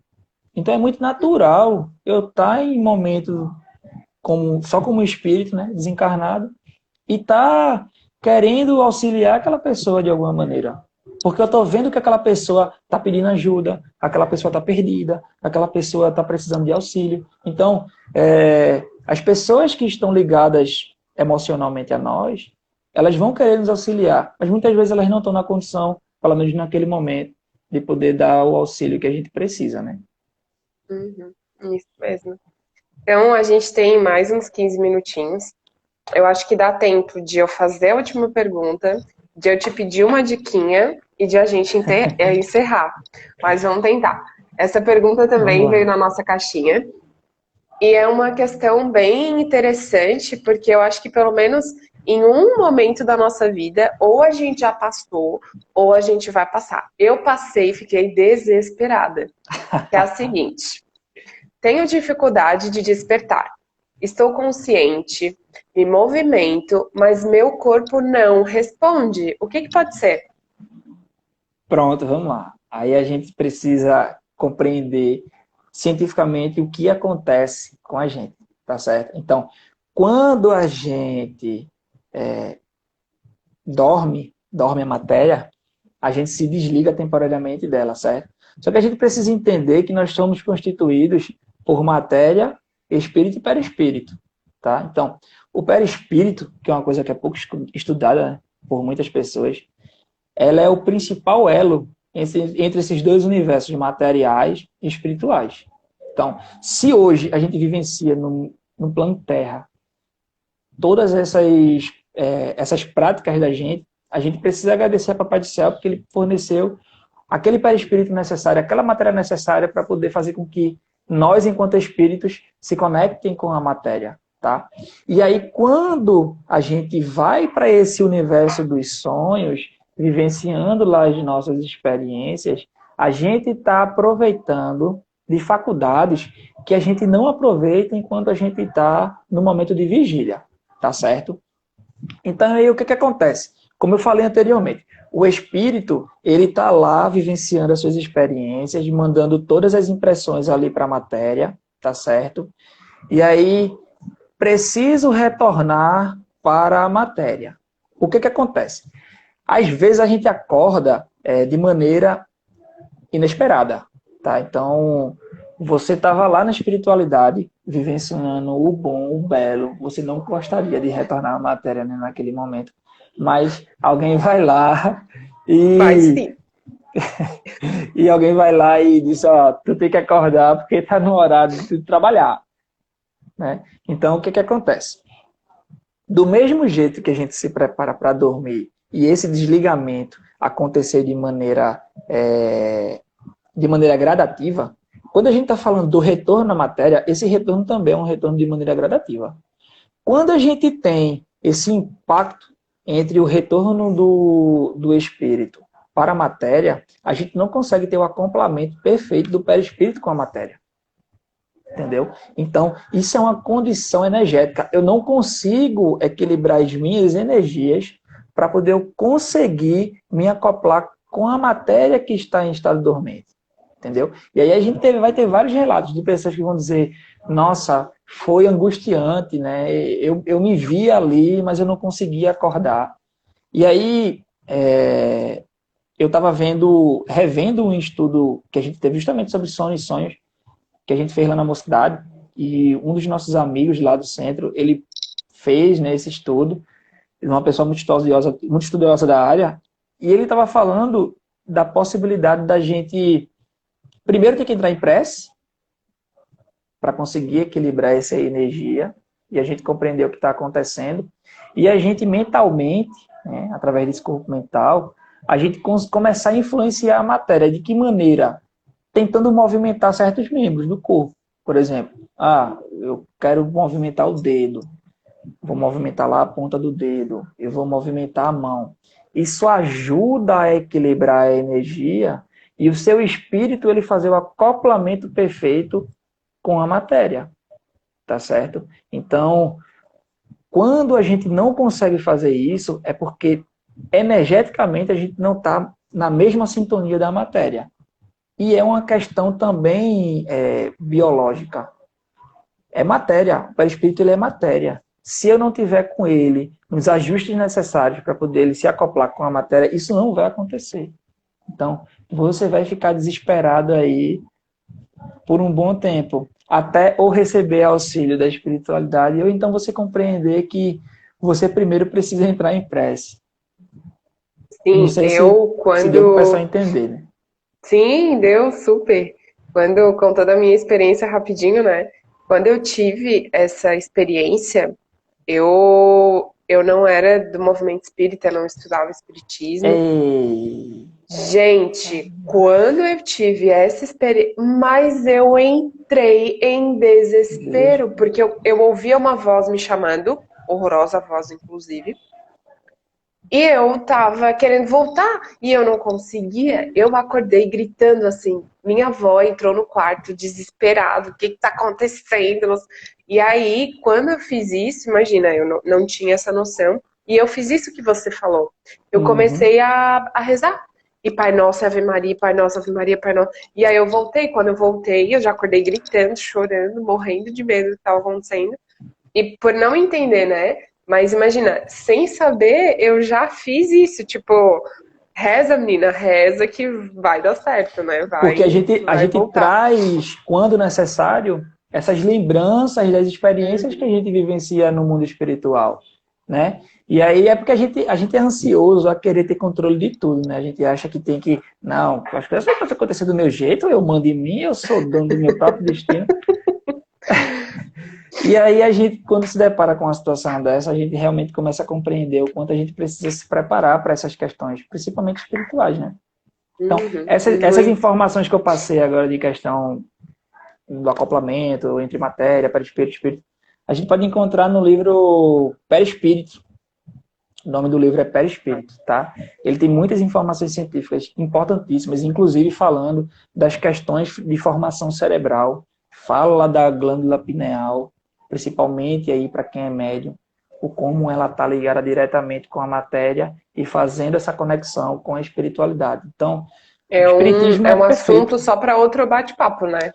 Speaker 2: Então é muito natural eu estar em momento só como espírito, né, desencarnado, e estar querendo auxiliar aquela pessoa de alguma maneira. Porque eu estou vendo que aquela pessoa está pedindo ajuda, aquela pessoa está perdida, aquela pessoa está precisando de auxílio. Então, as pessoas que estão ligadas emocionalmente a nós, elas vão querer nos auxiliar, mas muitas vezes elas não estão na condição, pelo menos naquele momento, de poder dar o auxílio que a gente precisa, né?
Speaker 1: Uhum, isso mesmo. Então, a gente tem mais uns 15 minutinhos. Eu acho que dá tempo de eu fazer a última pergunta, de eu te pedir uma diquinha e de a gente encerrar. Mas vamos tentar. Essa pergunta
Speaker 2: Vamos
Speaker 1: também veio
Speaker 2: lá.
Speaker 1: na nossa caixinha. E é uma questão bem interessante, porque eu acho que pelo menos em um momento da nossa vida, ou a gente já passou, ou a gente vai passar. Eu passei e fiquei desesperada. Que é a seguinte: tenho dificuldade de despertar. Estou consciente, me movimento, mas meu corpo não responde. O que pode ser?
Speaker 2: Pronto, vamos lá. Aí a gente precisa compreender cientificamente o que acontece com a gente, tá certo? Então, quando a gente dorme a matéria, a gente se desliga temporariamente dela, certo? Só que a gente precisa entender que nós somos constituídos por matéria, espírito e perispírito, tá? Então, o perispírito, que é uma coisa que é pouco estudada, né, por muitas pessoas, ela é o principal elo entre esses dois universos materiais e espirituais. Então, se hoje a gente vivencia no plano Terra todas essas práticas da gente, a gente precisa agradecer a Papai do Céu porque ele forneceu aquele perispírito necessário, aquela matéria necessária para poder fazer com que nós, enquanto espíritos, se conectem com a matéria, tá? E aí, quando a gente vai para esse universo dos sonhos, vivenciando lá as nossas experiências, a gente está aproveitando de faculdades que a gente não aproveita enquanto a gente está no momento de vigília, tá certo? Então, aí o que acontece? Como eu falei anteriormente, o espírito, ele está lá vivenciando as suas experiências, mandando todas as impressões ali para a matéria, tá certo? E aí, preciso retornar para a matéria. O que acontece? Às vezes a gente acorda de maneira inesperada, tá? Então, você estava lá na espiritualidade, vivenciando o bom, o belo, você não gostaria de retornar à matéria, né, naquele momento, mas alguém vai lá
Speaker 1: Vai
Speaker 2: e
Speaker 1: sim.
Speaker 2: alguém vai lá e diz, ó, tu tem que acordar porque está no horário de trabalhar, né? Então, o que acontece? Do mesmo jeito que a gente se prepara para dormir e esse desligamento acontecer de maneira gradativa, quando a gente está falando do retorno à matéria, esse retorno também é um retorno de maneira gradativa. Quando a gente tem esse impacto entre o retorno do espírito para a matéria, a gente não consegue ter o acoplamento perfeito do perispírito com a matéria. Entendeu? Então, isso é uma condição energética. Eu não consigo equilibrar as minhas energias para poder eu conseguir me acoplar com a matéria que está em estado dormente. Entendeu? E aí a gente vai ter vários relatos de pessoas que vão dizer, nossa, foi angustiante, né? Eu me vi ali, mas eu não conseguia acordar. E aí, eu estava revendo um estudo que a gente teve justamente sobre sono e sonhos, que a gente fez lá na Mocidade, e um dos nossos amigos lá do centro, ele fez, né, esse estudo, uma pessoa muito estudiosa da área, e ele estava falando da possibilidade da gente, primeiro, ter que entrar em prece, para conseguir equilibrar essa energia, e a gente compreender o que está acontecendo, e a gente mentalmente, né, através desse corpo mental, a gente começar a influenciar a matéria. De que maneira? Tentando movimentar certos membros do corpo. Por exemplo, eu quero movimentar o dedo, vou movimentar lá a ponta do dedo, eu vou movimentar a mão. Isso ajuda a equilibrar a energia e o seu espírito ele fazer o acoplamento perfeito com a matéria, tá certo? Então, quando a gente não consegue fazer isso, é porque energeticamente a gente não está na mesma sintonia da matéria. E é uma questão também biológica. É matéria. O perispírito ele é matéria. Se eu não tiver com ele nos ajustes necessários para poder ele se acoplar com a matéria, isso não vai acontecer. Então, você vai ficar desesperado aí por um bom tempo, até ou receber auxílio da espiritualidade, ou então você compreender que você primeiro precisa entrar em prece. Não
Speaker 1: Sim,
Speaker 2: sei se deu para o pessoal entender, né?
Speaker 1: Sim, deu super. Com toda a minha experiência rapidinho, né? Quando eu tive essa experiência, eu não era do movimento espírita, não estudava espiritismo.
Speaker 2: Ei.
Speaker 1: Gente, quando eu tive essa experiência, mas eu entrei em desespero, porque eu ouvia uma voz me chamando, horrorosa voz, inclusive, e eu tava querendo voltar e eu não conseguia. Eu acordei gritando assim. Minha avó entrou no quarto desesperado. O que que tá acontecendo? E aí, quando eu fiz isso, imagina, eu não tinha essa noção. E eu fiz isso que você falou. Eu comecei a rezar. E Pai Nosso, Ave Maria, Pai Nosso, Ave Maria, Pai Nosso. E aí eu voltei. Quando eu voltei, eu já acordei gritando, chorando, morrendo de medo do que estava acontecendo. E por não entender, né? Mas imagina, sem saber, eu já fiz isso. Tipo, reza, menina, reza que vai dar certo, né?
Speaker 2: Porque a gente
Speaker 1: Voltar.
Speaker 2: traz, quando necessário, essas lembranças das experiências que a gente vivencia no mundo espiritual, né? E aí é porque a gente é ansioso a querer ter controle de tudo, né? A gente acha que tem que, não, as coisas só podem acontecer do meu jeito, eu mando em mim, eu sou dono do meu próprio destino. E aí a gente, quando se depara com uma situação dessa, a gente realmente começa a compreender o quanto a gente precisa se preparar para essas questões, principalmente espirituais, né? Então, essas informações que eu passei agora de questão do acoplamento entre matéria, perispírito e espírito, a gente pode encontrar no livro Perispírito. O nome do livro é Perispírito, tá? Ele tem muitas informações científicas importantíssimas, inclusive falando das questões de formação cerebral, fala da glândula pineal, principalmente aí para quem é médium, o como ela está ligada diretamente com a matéria e fazendo essa conexão com a espiritualidade. Então, o espiritismo
Speaker 1: É
Speaker 2: é
Speaker 1: um
Speaker 2: perfeito.
Speaker 1: assunto só para outro bate-papo, né?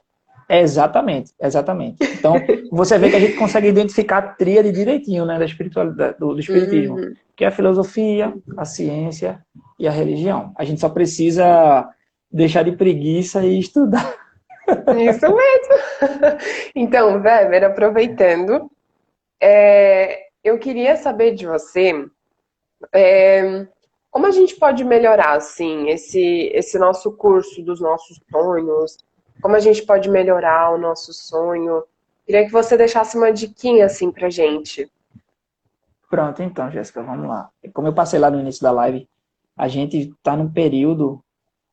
Speaker 2: Exatamente, exatamente. Então, você vê que a gente consegue identificar a tríade direitinho, né, da espiritualidade, do espiritismo, que é a filosofia, a ciência e a religião. A gente só precisa deixar de preguiça e estudar.
Speaker 1: Isso mesmo. Então, Weber, aproveitando, eu queria saber de você como a gente pode melhorar, assim, esse nosso curso dos nossos sonhos? Como a gente pode melhorar o nosso sonho? Queria que você deixasse uma diquinha, assim, pra gente.
Speaker 2: Pronto, então, Jéssica, vamos lá. Como eu passei lá no início da live, a gente está num período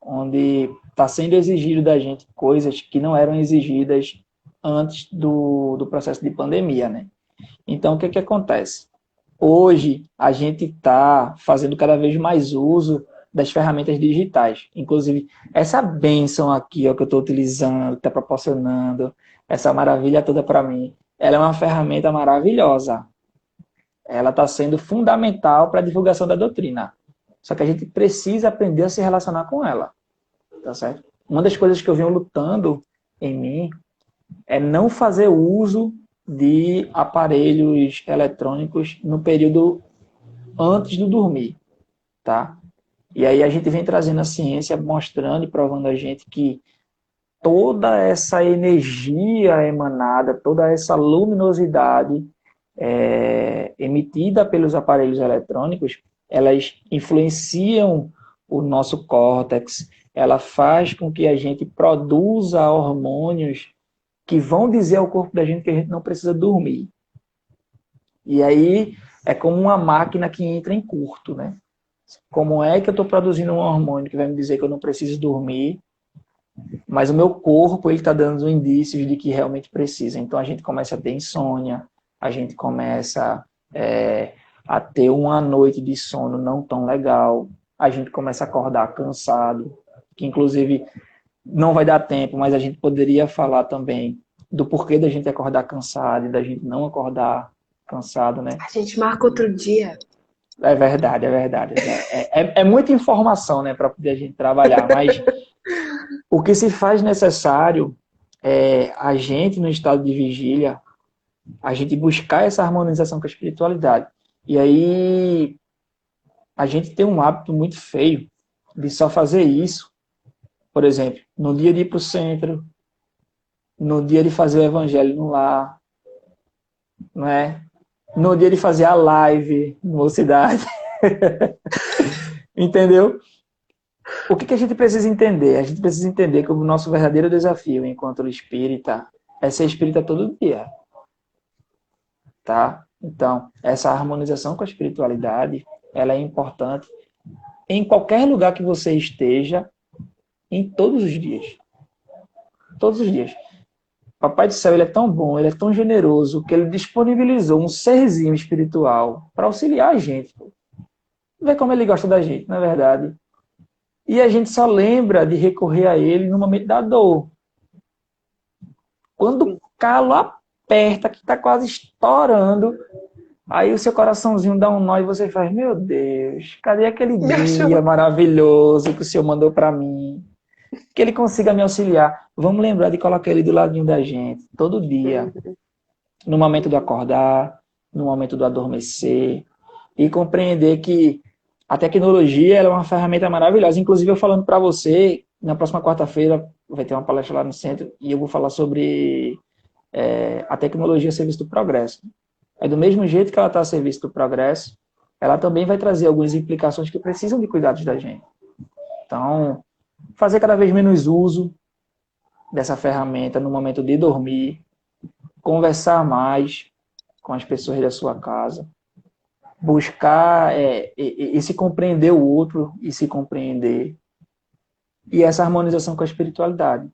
Speaker 2: onde está sendo exigido da gente coisas que não eram exigidas antes do processo de pandemia, né? Então, o que acontece? Hoje, a gente está fazendo cada vez mais uso das ferramentas digitais. Inclusive, essa bênção aqui ó, que eu estou utilizando, que está proporcionando essa maravilha toda para mim, ela é uma ferramenta maravilhosa. Ela está sendo fundamental para a divulgação da doutrina. Só que a gente precisa aprender a se relacionar com ela. Tá certo? Uma das coisas que eu venho lutando em mim é não fazer uso de aparelhos eletrônicos no período antes do dormir, tá? E aí a gente vem trazendo a ciência, mostrando e provando a gente que toda essa energia emanada, toda essa luminosidade emitida pelos aparelhos eletrônicos, elas influenciam o nosso córtex, ela faz com que a gente produza hormônios que vão dizer ao corpo da gente que a gente não precisa dormir. E aí é como uma máquina que entra em curto, né? Como é que eu estou produzindo um hormônio que vai me dizer que eu não preciso dormir, mas o meu corpo ele está dando indícios de que realmente precisa. Então a gente começa a ter insônia, a gente começa a ter uma noite de sono não tão legal, a gente começa a acordar cansado, que inclusive não vai dar tempo, mas a gente poderia falar também do porquê da gente acordar cansado e da gente não acordar cansado, né?
Speaker 1: A gente marca outro dia.
Speaker 2: É verdade, é verdade. É muita informação, né, para poder a gente trabalhar, mas o que se faz necessário é a gente, no estado de vigília, a gente buscar essa harmonização com a espiritualidade. E aí, a gente tem um hábito muito feio de só fazer isso, por exemplo, no dia de ir para o centro, no dia de fazer o evangelho no lar, não é? No dia de fazer a live no Mocidade. Entendeu? O que a gente precisa entender? A gente precisa entender que o nosso verdadeiro desafio enquanto espírita é ser espírita todo dia. Tá? Então, essa harmonização com a espiritualidade, ela é importante em qualquer lugar que você esteja, em todos os dias. Todos os dias. Papai do Céu, ele é tão bom, ele é tão generoso, que ele disponibilizou um serzinho espiritual para auxiliar a gente. Vê como ele gosta da gente, não é verdade? E a gente só lembra de recorrer a ele no momento da dor. Quando o calo aperta, que está quase estourando, aí o seu coraçãozinho dá um nó e você faz, meu Deus, cadê aquele dia maravilhoso que o Senhor mandou para mim? Que ele consiga me auxiliar. Vamos lembrar de colocar ele do ladinho da gente, todo dia. No momento do acordar, no momento do adormecer. E compreender que a tecnologia ela é uma ferramenta maravilhosa. Inclusive, eu falando para você, na próxima quarta-feira vai ter uma palestra lá no centro e eu vou falar sobre a tecnologia a serviço do progresso. É do mesmo jeito que ela está a serviço do progresso, ela também vai trazer algumas implicações que precisam de cuidados da gente. Então, fazer cada vez menos uso dessa ferramenta no momento de dormir, conversar mais com as pessoas da sua casa, buscar e se compreender o outro e se compreender. E essa harmonização com a espiritualidade.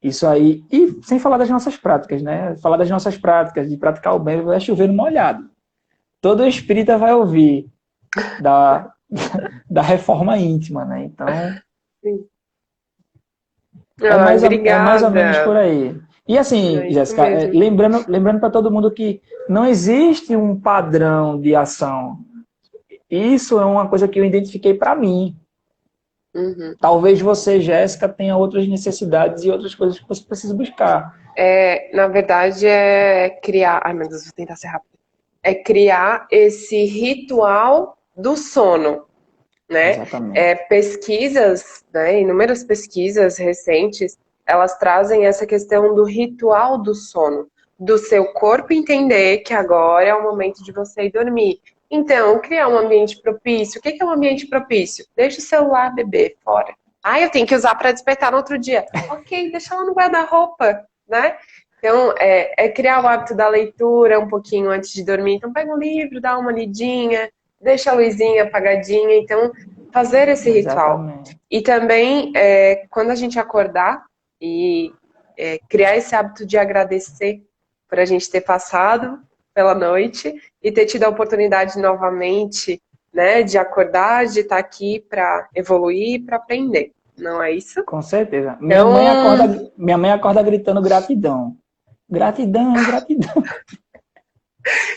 Speaker 2: Isso aí, e sem falar das nossas práticas, né? Falar das nossas práticas, de praticar o bem, vai chover no molhado. Todo espírita vai ouvir da reforma íntima, né? Então, é mais ou menos por aí. E assim, Jéssica, lembrando para todo mundo que não existe um padrão de ação. Isso é uma coisa que eu identifiquei para mim. Talvez você, Jéssica, tenha outras necessidades e outras coisas que você precisa buscar.
Speaker 1: Na verdade, é criar... Ai, meu Deus, vou tentar ser rápido. É criar esse ritual do sono, né?
Speaker 2: Exatamente.
Speaker 1: Pesquisas, né, inúmeras pesquisas recentes, elas trazem essa questão do ritual do sono, do seu corpo entender que agora é o momento de você ir dormir. Então, criar um ambiente propício. O que é um ambiente propício? Deixa o celular beber fora. Eu tenho que usar para despertar no outro dia. Ok, deixa lá no guarda-roupa, né? Então, criar o hábito da leitura um pouquinho antes de dormir. Então, pega um livro, dá uma lidinha, deixa a luzinha apagadinha. Então, fazer esse ritual.
Speaker 2: Exatamente.
Speaker 1: E também, quando a gente acordar e criar esse hábito de agradecer por a gente ter passado pela noite e ter tido a oportunidade novamente, né, de acordar, de estar aqui para evoluir, para aprender. Não é isso?
Speaker 2: Com certeza. Minha mãe acorda gritando gratidão. Gratidão, gratidão.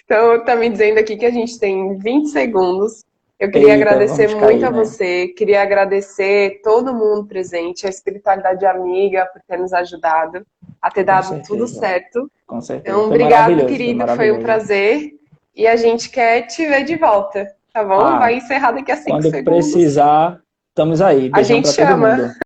Speaker 1: Então, tá me dizendo aqui que a gente tem 20 segundos. Eu queria agradecer muito a você, queria agradecer todo mundo presente, a espiritualidade amiga por ter nos ajudado a ter dado tudo certo.
Speaker 2: Com certeza.
Speaker 1: Então, obrigado, querido, foi um prazer. E a gente quer te ver de volta. Tá bom? Vai encerrar daqui a 5
Speaker 2: quando
Speaker 1: segundos.
Speaker 2: precisar, estamos aí.
Speaker 1: A
Speaker 2: Beijão
Speaker 1: gente
Speaker 2: pra todo
Speaker 1: chama.
Speaker 2: mundo.